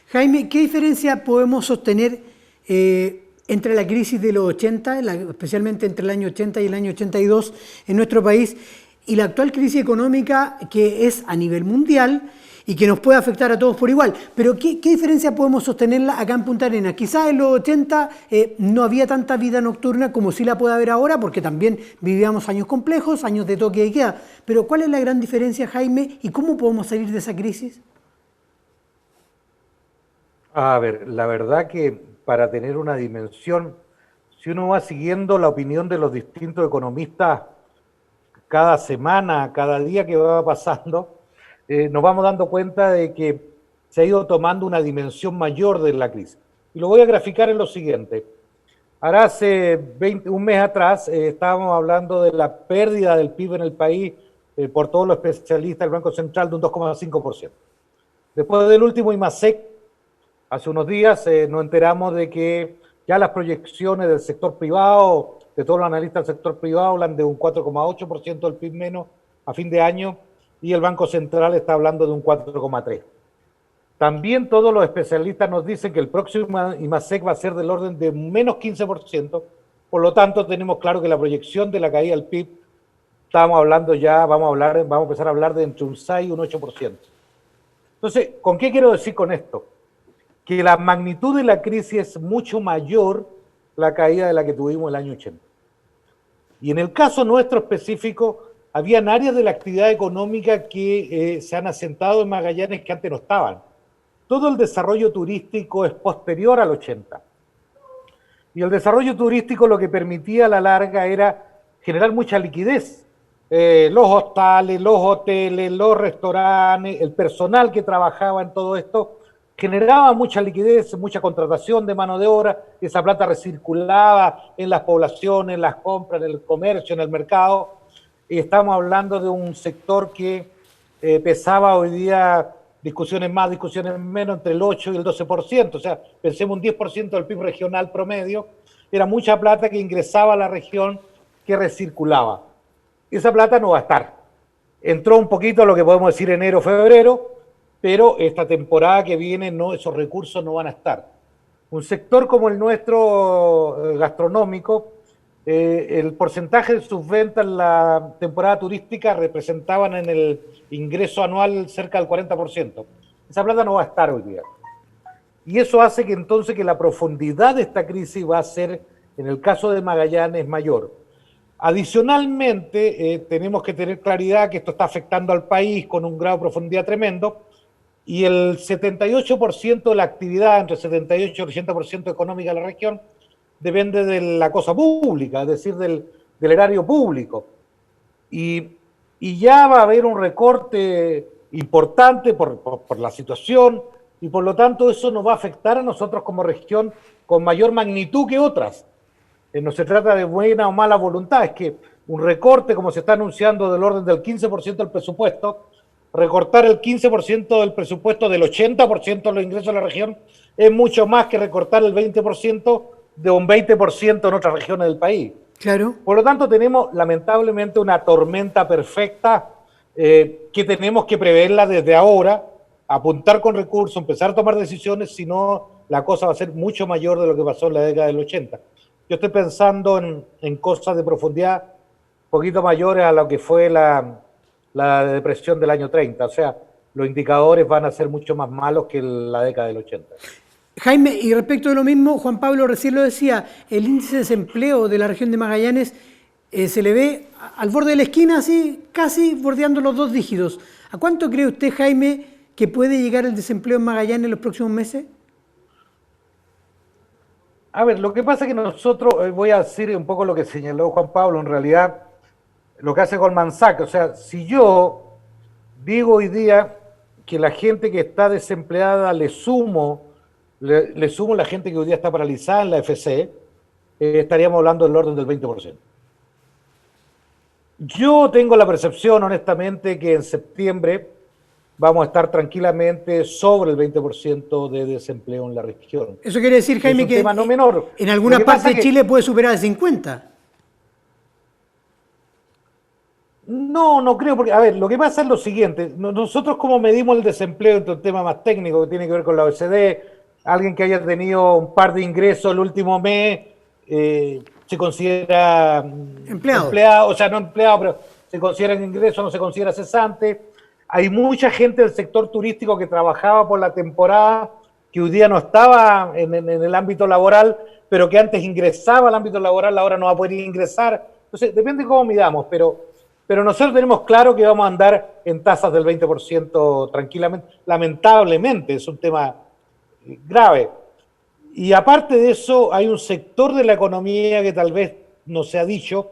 Jaime, ¿qué diferencia podemos sostener entre la crisis de los 80, especialmente entre el año 80 y el año 82 en nuestro país, y la actual crisis económica que es a nivel mundial y que nos puede afectar a todos por igual? Pero ¿qué diferencia podemos sostenerla acá en Punta Arenas? Quizás en los 80 no había tanta vida nocturna como sí la puede haber ahora, porque también vivíamos años complejos, años de toque de queda. Pero ¿cuál es la gran diferencia, Jaime, y cómo podemos salir de esa crisis? A ver, la verdad que para tener una dimensión, si uno va siguiendo la opinión de los distintos economistas cada semana, cada día que va pasando, nos vamos dando cuenta de que se ha ido tomando una dimensión mayor de la crisis. Y lo voy a graficar en lo siguiente. Ahora hace un mes atrás estábamos hablando de la pérdida del PIB en el país por todos los especialistas del Banco Central de un 2,5%. Después del último IMASEC, hace unos días nos enteramos de que ya las proyecciones del sector privado, de todos los analistas del sector privado, hablan de un 4,8% del PIB menos a fin de año, y el Banco Central está hablando de un 4,3%. También todos los especialistas nos dicen que el próximo IMASEC va a ser del orden de menos 15%, por lo tanto tenemos claro que la proyección de la caída del PIB, estamos hablando ya, vamos a empezar a hablar de entre un 6 y un 8%. Entonces, ¿con qué quiero decir con esto? Que la magnitud de la crisis es mucho mayor la caída de la que tuvimos el año 80. Y en el caso nuestro específico, habían áreas de la actividad económica que se han asentado en Magallanes que antes no estaban. Todo el desarrollo turístico es posterior al 80. Y el desarrollo turístico lo que permitía a la larga era generar mucha liquidez. Los hostales, los hoteles, los restaurantes, el personal que trabajaba en todo esto, generaba mucha liquidez, mucha contratación de mano de obra, esa plata recirculaba en las poblaciones, en las compras, en el comercio, en el mercado, y estamos hablando de un sector que pesaba hoy día discusiones más, discusiones menos, entre el 8 y el 12%, o sea, pensemos un 10% del PIB regional promedio, era mucha plata que ingresaba a la región que recirculaba. Esa plata no va a estar. Entró un poquito lo que podemos decir enero, febrero, pero esta temporada que viene no, esos recursos no van a estar. Un sector como el nuestro, gastronómico, el porcentaje de sus ventas en la temporada turística representaban en el ingreso anual cerca del 40%. Esa plata no va a estar hoy día. Y eso hace que entonces que la profundidad de esta crisis va a ser, en el caso de Magallanes, mayor. Adicionalmente, tenemos que tener claridad que esto está afectando al país con un grado de profundidad tremendo, y el 78% de la actividad, entre 78 y 80% económica de la región, depende de la cosa pública, es decir, del erario público. Y ya va a haber un recorte importante por la situación, y por lo tanto eso nos va a afectar a nosotros como región con mayor magnitud que otras. No se trata de buena o mala voluntad, es que un recorte, como se está anunciando, del orden del 15% del presupuesto, recortar el 15% del presupuesto del 80% de los ingresos de la región es mucho más que recortar el 20% de un 20% en otras regiones del país. Claro. Por lo tanto, tenemos lamentablemente una tormenta perfecta que tenemos que preverla desde ahora, apuntar con recursos, empezar a tomar decisiones, si no la cosa va a ser mucho mayor de lo que pasó en la década del 80. Yo estoy pensando en cosas de profundidad un poquito mayores a lo que fue la depresión del año 30. O sea, los indicadores van a ser mucho más malos que la década del 80. Jaime, y respecto de lo mismo, Juan Pablo recién lo decía, el índice de desempleo de la región de Magallanes se le ve al borde de la esquina, así casi bordeando los 2 dígitos. ¿A cuánto cree usted, Jaime, que puede llegar el desempleo en Magallanes en los próximos meses? A ver, lo que pasa es que nosotros, voy a decir un poco lo que señaló Juan Pablo, en realidad, lo que hace Goldman Sachs. O sea, si yo digo hoy día que la gente que está desempleada le sumo la gente que hoy día está paralizada en la FC, estaríamos hablando del orden del 20%. Yo tengo la percepción, honestamente, que en septiembre vamos a estar tranquilamente sobre el 20% de desempleo en la región. Eso quiere decir, Jaime, que no menor. En algunas partes de Chile puede superar el 50%. No creo, porque, a ver, lo que pasa es lo siguiente. Nosotros, como medimos el desempleo, entre un tema más técnico que tiene que ver con la OECD, alguien que haya tenido un par de ingresos el último mes, se considera empleado, o sea, no empleado, pero se considera en ingreso, no se considera cesante. Hay mucha gente del sector turístico que trabajaba por la temporada, que hoy día no estaba en el ámbito laboral, pero que antes ingresaba al ámbito laboral, ahora no va a poder ingresar. Entonces, depende de cómo midamos, pero nosotros tenemos claro que vamos a andar en tasas del 20% tranquilamente. Lamentablemente, es un tema grave. Y aparte de eso, hay un sector de la economía que tal vez no se ha dicho,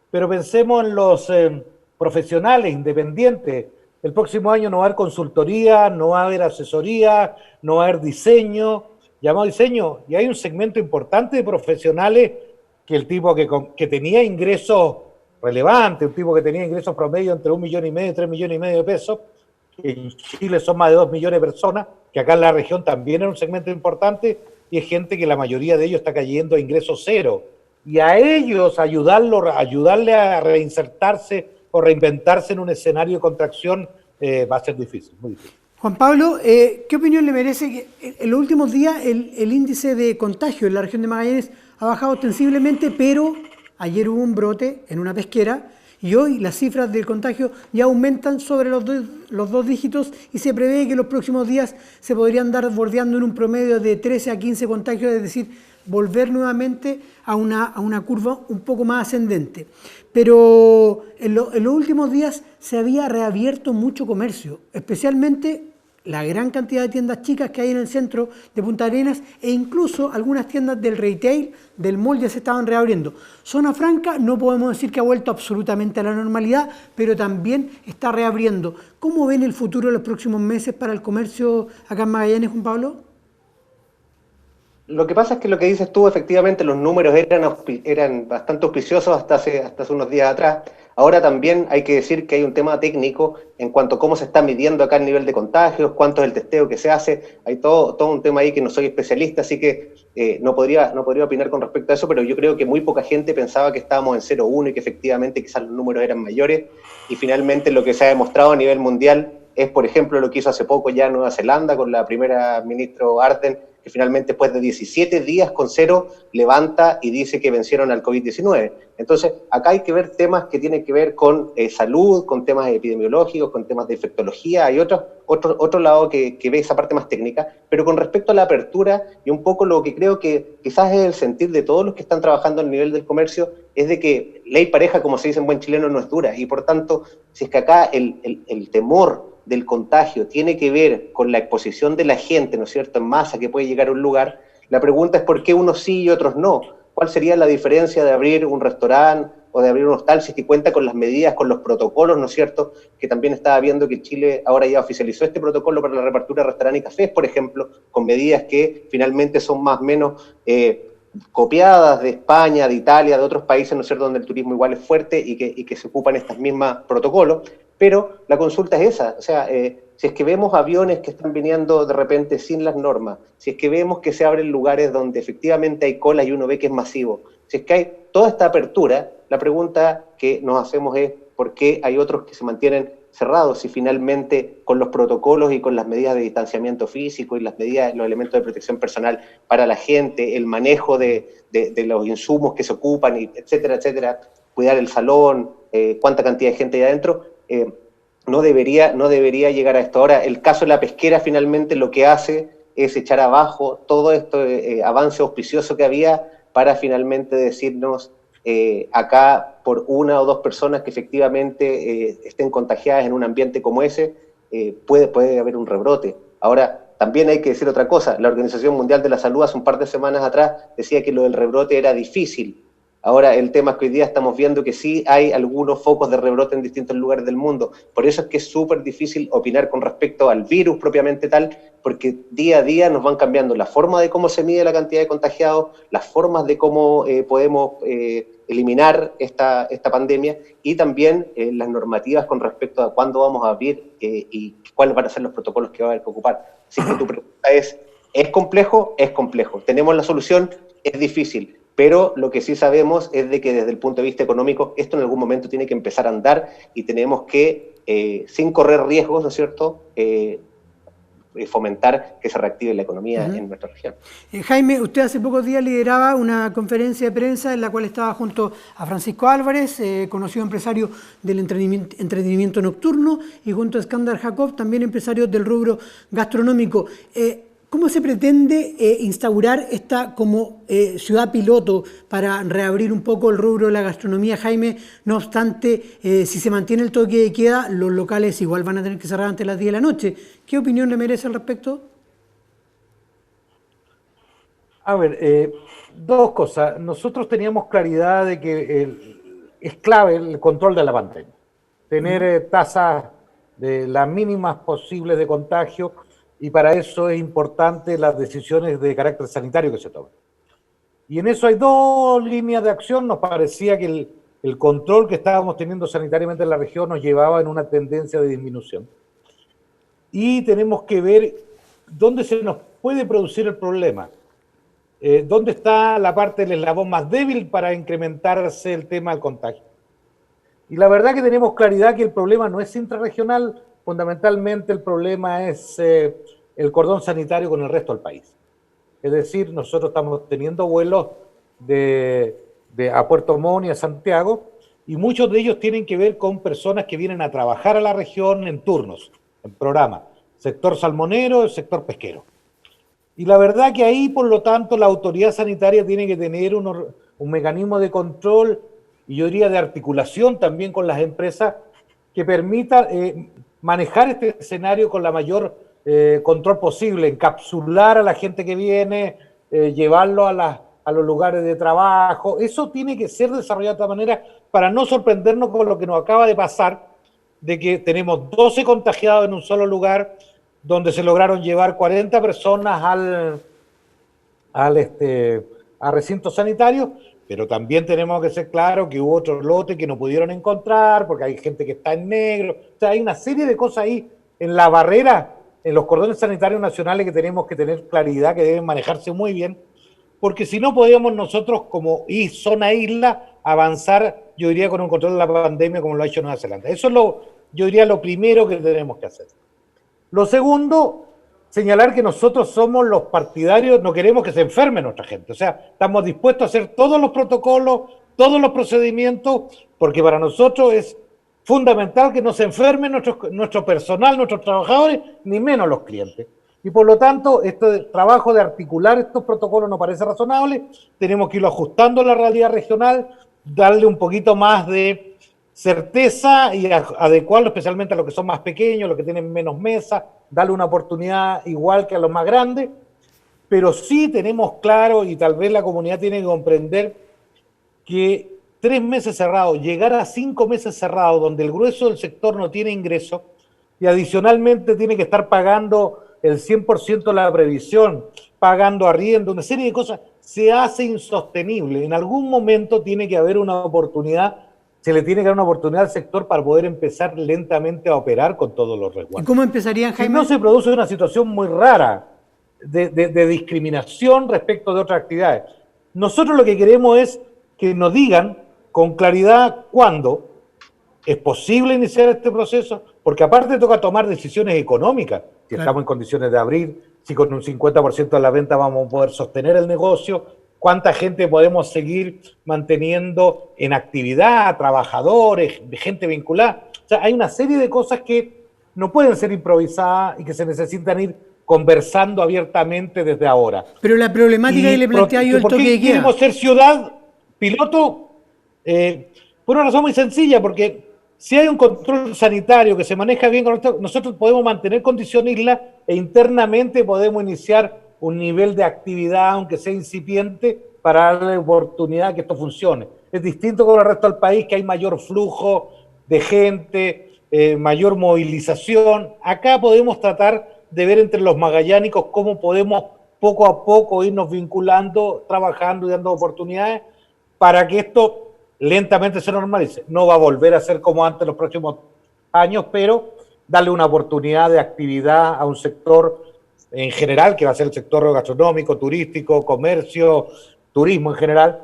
pero pensemos en los profesionales independientes. El próximo año no va a haber consultoría, no va a haber asesoría, no va a haber diseño, llamado diseño, y hay un segmento importante de profesionales que el tipo que tenía ingresos relevantes, un tipo que tenía ingresos promedio entre 1,5 millones y 3,5 millones de pesos, que en Chile son más de 2 millones de personas, que acá en la región también es un segmento importante, y es gente que la mayoría de ellos está cayendo a ingresos cero. Y a ellos ayudarle a reinsertarse o reinventarse en un escenario de contracción va a ser difícil, muy difícil. Juan Pablo, ¿qué opinión le merece que en los últimos días el índice de contagio en la región de Magallanes ha bajado ostensiblemente, pero ayer hubo un brote en una pesquera y hoy las cifras del contagio ya aumentan sobre los 2 dígitos y se prevé que los próximos días se podrían dar bordeando en un promedio de 13 a 15 contagios, es decir, volver nuevamente a una curva un poco más ascendente. Pero en los últimos días se había reabierto mucho comercio, especialmente la gran cantidad de tiendas chicas que hay en el centro de Punta Arenas e incluso algunas tiendas del retail, del mall ya se estaban reabriendo. Zona Franca no podemos decir que ha vuelto absolutamente a la normalidad, pero también está reabriendo. ¿Cómo ven el futuro de los próximos meses para el comercio acá en Magallanes, Juan Pablo? Lo que pasa es que lo que dices tú, efectivamente, los números eran bastante auspiciosos hasta hace unos días atrás. Ahora también hay que decir que hay un tema técnico en cuanto a cómo se está midiendo acá el nivel de contagios, cuánto es el testeo que se hace. Hay todo un tema ahí que no soy especialista, así que no podría opinar con respecto a eso, pero yo creo que muy poca gente pensaba que estábamos en 0,1 y que efectivamente quizás los números eran mayores, y finalmente lo que se ha demostrado a nivel mundial es, por ejemplo, lo que hizo hace poco ya Nueva Zelanda con la primera ministro Ardern, que finalmente después de 17 días con 0 levanta y dice que vencieron al COVID-19. Entonces, acá hay que ver temas que tienen que ver con salud, con temas epidemiológicos, con temas de infectología, hay otro lado que ve esa parte más técnica, pero con respecto a la apertura, y un poco lo que creo que quizás es el sentir de todos los que están trabajando al nivel del comercio, es de que ley pareja, como se dice en buen chileno, no es dura, y por tanto, si es que acá el temor del contagio tiene que ver con la exposición de la gente, ¿no es cierto?, en masa que puede llegar a un lugar, la pregunta es por qué unos sí y otros no. ¿Cuál sería la diferencia de abrir un restaurante o de abrir un hostal si es que cuenta con las medidas, con los protocolos, ¿no es cierto?, que también estaba viendo que Chile ahora ya oficializó este protocolo para la reapertura de restaurantes y cafés, por ejemplo, con medidas que finalmente son más o menos copiadas de España, de Italia, de otros países, ¿no es cierto?, donde el turismo igual es fuerte y que se ocupan estos mismos protocolos. Pero la consulta es esa, o sea, si es que vemos aviones que están viniendo de repente sin las normas, si es que vemos que se abren lugares donde efectivamente hay colas y uno ve que es masivo, si es que hay toda esta apertura, la pregunta que nos hacemos es ¿por qué hay otros que se mantienen cerrados si finalmente con los protocolos y con las medidas de distanciamiento físico y las medidas, los elementos de protección personal para la gente, el manejo de los insumos que se ocupan, y etcétera, etcétera, cuidar el salón, cuánta cantidad de gente hay adentro, no debería llegar a esto? Ahora, el caso de la pesquera finalmente lo que hace es echar abajo todo este avance auspicioso que había para finalmente decirnos acá por una o dos personas que efectivamente estén contagiadas en un ambiente como ese, puede haber un rebrote. Ahora, también hay que decir otra cosa, la Organización Mundial de la Salud hace un par de semanas atrás decía que lo del rebrote era difícil. Ahora el tema es que hoy día estamos viendo que sí hay algunos focos de rebrote en distintos lugares del mundo. Por eso es que es súper difícil opinar con respecto al virus propiamente tal, porque día a día nos van cambiando la forma de cómo se mide la cantidad de contagiados, las formas de cómo podemos eliminar esta pandemia, y también las normativas con respecto a cuándo vamos a abrir y cuáles van a ser los protocolos que va a haber que ocupar. Así que tu pregunta ¿es complejo? Es complejo. ¿Tenemos la solución? Es difícil. Pero lo que sí sabemos es de que desde el punto de vista económico esto en algún momento tiene que empezar a andar y tenemos que, sin correr riesgos, ¿no es cierto?, fomentar que se reactive la economía en nuestra región. Jaime, usted hace pocos días lideraba una conferencia de prensa en la cual estaba junto a Francisco Álvarez, conocido empresario del entretenimiento nocturno, y junto a Skandar Jacob, también empresario del rubro gastronómico. ¿Cómo se pretende instaurar esta como ciudad piloto para reabrir un poco el rubro de la gastronomía, Jaime? No obstante, si se mantiene el toque de queda, los locales igual van a tener que cerrar antes de las 10 de la noche. ¿Qué opinión le merece al respecto? A ver, dos cosas. Nosotros teníamos claridad de que es clave el control de la pandemia. Tener tasas de las mínimas posibles de contagio, y para eso es importante las decisiones de carácter sanitario que se toman. Y en eso hay dos líneas de acción. Nos parecía que el control que estábamos teniendo sanitariamente en la región nos llevaba en una tendencia de disminución. Y tenemos que ver dónde se nos puede producir el problema. ¿Dónde está la parte del eslabón más débil para incrementarse el tema del contagio? Y la verdad que tenemos claridad que el problema no es intrarregional, fundamentalmente el problema es el cordón sanitario con el resto del país. Es decir, nosotros estamos teniendo vuelos a Puerto Montt y a Santiago, y muchos de ellos tienen que ver con personas que vienen a trabajar a la región en turnos, en programa, sector salmonero, el sector pesquero. Y la verdad que ahí, por lo tanto, la autoridad sanitaria tiene que tener un mecanismo de control, y yo diría de articulación también con las empresas, que permita manejar este escenario con la mayor control posible, encapsular a la gente que viene, llevarlo a los lugares de trabajo. Eso tiene que ser desarrollado de esta manera para no sorprendernos con lo que nos acaba de pasar, de que tenemos 12 contagiados en un solo lugar, donde se lograron llevar 40 personas a recintos sanitarios, pero también tenemos que ser claros que hubo otros lotes que no pudieron encontrar, porque hay gente que está en negro. O sea, hay una serie de cosas ahí en la barrera, en los cordones sanitarios nacionales que tenemos que tener claridad, que deben manejarse muy bien, porque si no podíamos nosotros como zona isla avanzar, yo diría, con un control de la pandemia como lo ha hecho Nueva Zelanda. Eso es yo diría lo primero que tenemos que hacer. Lo segundo, señalar que nosotros somos los partidarios, no queremos que se enferme nuestra gente, o sea, estamos dispuestos a hacer todos los protocolos, todos los procedimientos, porque para nosotros es fundamental que no se enfermen nuestro personal, nuestros trabajadores, ni menos los clientes. Y por lo tanto, este trabajo de articular estos protocolos nos parece razonable, tenemos que irlo ajustando a la realidad regional, darle un poquito más de certeza y adecuarlo especialmente a los que son más pequeños, los que tienen menos mesa, darle una oportunidad igual que a los más grandes, pero sí tenemos claro, y tal vez la comunidad tiene que comprender, que 3 meses cerrados, llegar a 5 meses cerrados, donde el grueso del sector no tiene ingresos, y adicionalmente tiene que estar pagando el 100% de la previsión, pagando arriendo, una serie de cosas, se hace insostenible. En algún momento tiene que haber una oportunidad, se le tiene que dar una oportunidad al sector para poder empezar lentamente a operar con todos los resguardos. ¿Y cómo empezarían, Jaime? Si no se produce una situación muy rara de discriminación respecto de otras actividades. Nosotros lo que queremos es que nos digan con claridad cuándo es posible iniciar este proceso, porque aparte toca tomar decisiones económicas, si claro, estamos en condiciones de abrir, si con un 50% de la venta vamos a poder sostener el negocio, cuánta gente podemos seguir manteniendo en actividad, trabajadores, gente vinculada. O sea, hay una serie de cosas que no pueden ser improvisadas y que se necesitan ir conversando abiertamente desde ahora. Pero la problemática que le plantea yo el toque de queda. Queremos ser ciudad piloto por una razón muy sencilla, porque si hay un control sanitario que se maneja bien, nosotros podemos mantener condición isla e internamente podemos iniciar un nivel de actividad, aunque sea incipiente, para darle oportunidad que esto funcione. Es distinto con el resto del país, que hay mayor flujo de gente, mayor movilización. Acá podemos tratar de ver entre los magallánicos cómo podemos poco a poco irnos vinculando, trabajando y dando oportunidades para que esto lentamente se normalice. No va a volver a ser como antes los próximos años, pero darle una oportunidad de actividad a un sector en general, que va a ser el sector gastronómico, turístico, comercio, turismo en general,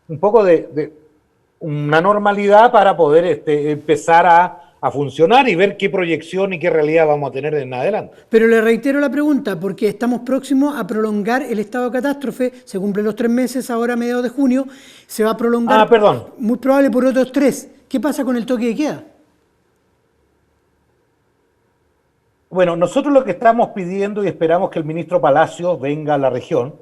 un poco de una normalidad para poder empezar a funcionar y ver qué proyección y qué realidad vamos a tener en adelante. Pero le reitero la pregunta, porque estamos próximos a prolongar el estado de catástrofe, se cumplen los 3 meses ahora a mediados de junio, se va a prolongar muy probable por otros 3. ¿Qué pasa con el toque de queda? Bueno, nosotros lo que estamos pidiendo, y esperamos que el ministro Palacios venga a la región,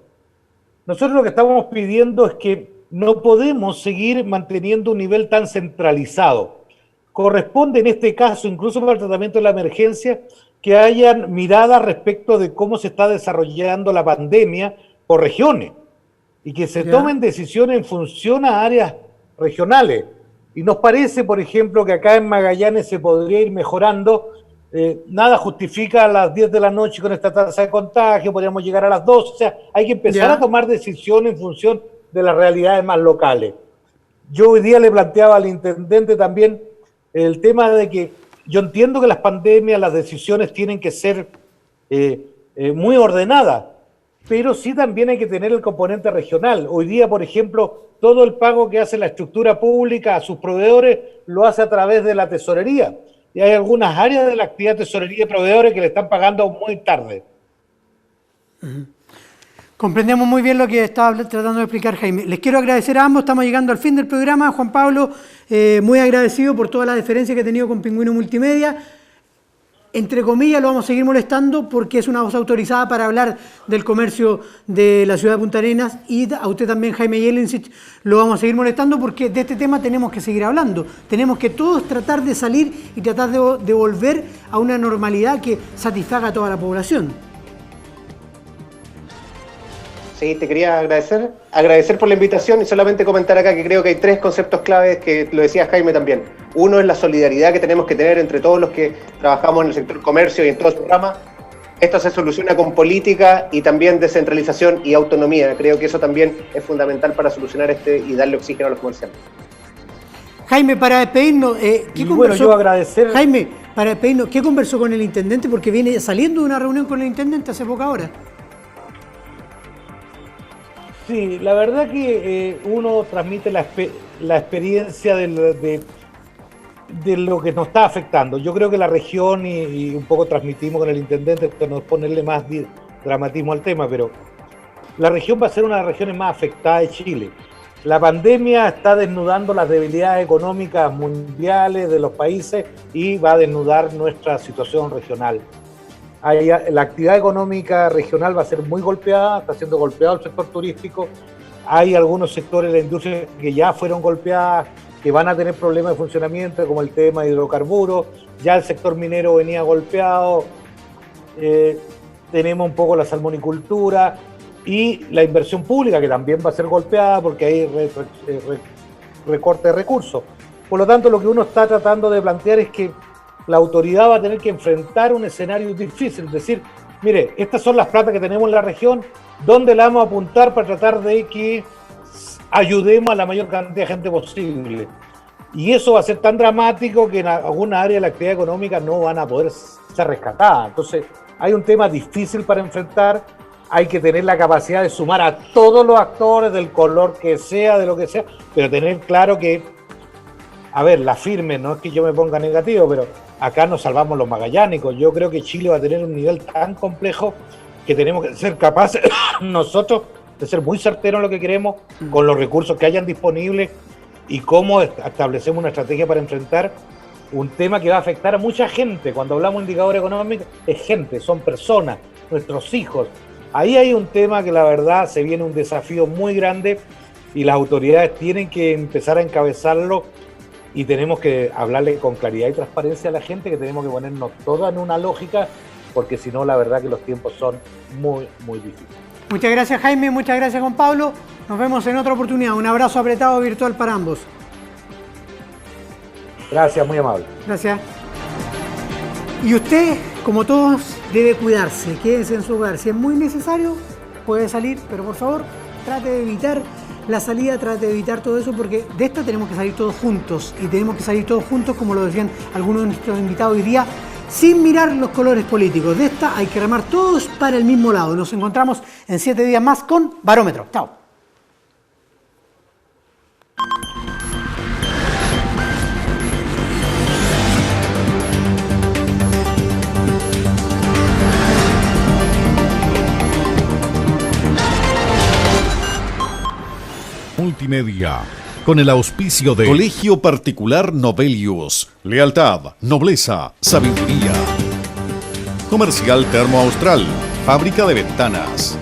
nosotros lo que estamos pidiendo es que no podemos seguir manteniendo un nivel tan centralizado. Corresponde en este caso, incluso para el tratamiento de la emergencia, que hayan miradas respecto de cómo se está desarrollando la pandemia por regiones y que se tomen decisiones en función a áreas regionales. Y nos parece, por ejemplo, que acá en Magallanes se podría ir mejorando. Nada justifica a las 10 de la noche con esta tasa de contagio, podríamos llegar a las 2. O sea, hay que empezar a tomar decisiones en función de las realidades más locales. Yo hoy día le planteaba al intendente también el tema de que yo entiendo que las pandemias, las decisiones tienen que ser muy ordenadas, pero sí también hay que tener el componente regional. Hoy día, por ejemplo, todo el pago que hace la estructura pública a sus proveedores lo hace a través de la tesorería. Y hay algunas áreas de la actividad de tesorería de proveedores que le están pagando muy tarde. Comprendemos muy bien lo que estaba tratando de explicar Jaime. Les quiero agradecer a ambos, estamos llegando al fin del programa. Juan Pablo, muy agradecido por toda la deferencia que ha tenido con Pingüino Multimedia. Entre comillas, lo vamos a seguir molestando porque es una voz autorizada para hablar del comercio de la ciudad de Punta Arenas, y a usted también, Jaime Jelincic, lo vamos a seguir molestando porque de este tema tenemos que seguir hablando. Tenemos que todos tratar de salir y tratar de volver a una normalidad que satisfaga a toda la población. Sí, te quería agradecer por la invitación y solamente comentar acá que creo que hay 3 conceptos claves que lo decía Jaime también. Uno es la solidaridad que tenemos que tener entre todos los que trabajamos en el sector comercio y en todo su rama. esto se soluciona con política y también descentralización y autonomía. Creo que eso también es fundamental para solucionar y darle oxígeno a los comerciantes. Jaime, para despedirnos, ¿qué conversó? Bueno, yo agradecer... Jaime, para despedirnos, ¿qué conversó con el intendente? Porque viene saliendo de una reunión con el intendente hace poca hora. Sí, la verdad que uno transmite la experiencia de lo que nos está afectando. Yo creo que la región, y un poco transmitimos con el intendente, para no ponerle más dramatismo al tema, pero la región va a ser una de las regiones más afectadas de Chile. La pandemia está desnudando las debilidades económicas mundiales de los países y va a desnudar nuestra situación regional. La actividad económica regional va a ser muy golpeada, está siendo golpeado el sector turístico. Hay algunos sectores de la industria que ya fueron golpeadas, que van a tener problemas de funcionamiento, como el tema de hidrocarburos. Ya el sector minero venía golpeado. Tenemos un poco la salmonicultura y la inversión pública, que también va a ser golpeada porque hay recorte de recursos. Por lo tanto, lo que uno está tratando de plantear es que la autoridad va a tener que enfrentar un escenario difícil, es decir, mire, estas son las platas que tenemos en la región, ¿dónde la vamos a apuntar para tratar de que ayudemos a la mayor cantidad de gente posible? Y eso va a ser tan dramático que en alguna área de la actividad económica no van a poder ser rescatadas. Entonces, hay un tema difícil para enfrentar, hay que tener la capacidad de sumar a todos los actores del color que sea, de lo que sea, pero tener claro que, a ver, la firme, no es que yo me ponga negativo, pero acá nos salvamos los magallánicos. Yo creo que Chile va a tener un nivel tan complejo que tenemos que ser capaces nosotros de ser muy certeros en lo que queremos, con los recursos que hayan disponibles y cómo establecemos una estrategia para enfrentar un tema que va a afectar a mucha gente. Cuando hablamos de indicador económico, es gente, son personas, nuestros hijos. Ahí hay un tema que la verdad se viene un desafío muy grande y las autoridades tienen que empezar a encabezarlo y tenemos que hablarle con claridad y transparencia a la gente, que tenemos que ponernos todas en una lógica, porque si no, la verdad que los tiempos son muy, muy difíciles. Muchas gracias, Jaime, muchas gracias, Juan Pablo. Nos vemos en otra oportunidad. Un abrazo apretado virtual para ambos. Gracias, muy amable. Gracias. Y usted, como todos, debe cuidarse. Quédese en su hogar. Si es muy necesario, puede salir, pero por favor, trate de evitar la salida, trate de evitar todo eso, porque de esta tenemos que salir todos juntos. Y tenemos que salir todos juntos, como lo decían algunos de nuestros invitados hoy día, sin mirar los colores políticos. De esta hay que remar todos para el mismo lado. Nos encontramos en 7 días más con Barómetro. Chao. Multimedia, con el auspicio de Colegio Particular Novelius, lealtad, nobleza, sabiduría. Comercial Termo Austral, fábrica de ventanas.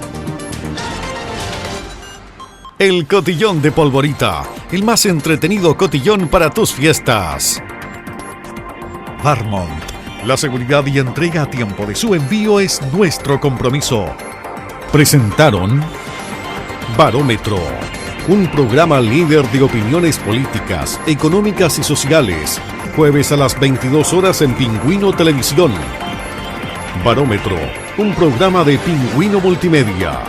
El cotillón de Polvorita, el más entretenido cotillón para tus fiestas. Varmont, la seguridad y entrega a tiempo de su envío es nuestro compromiso. Presentaron Barómetro, un programa líder de opiniones políticas, económicas y sociales. Jueves a las 22 horas en Pingüino Televisión. Barómetro, un programa de Pingüino Multimedia.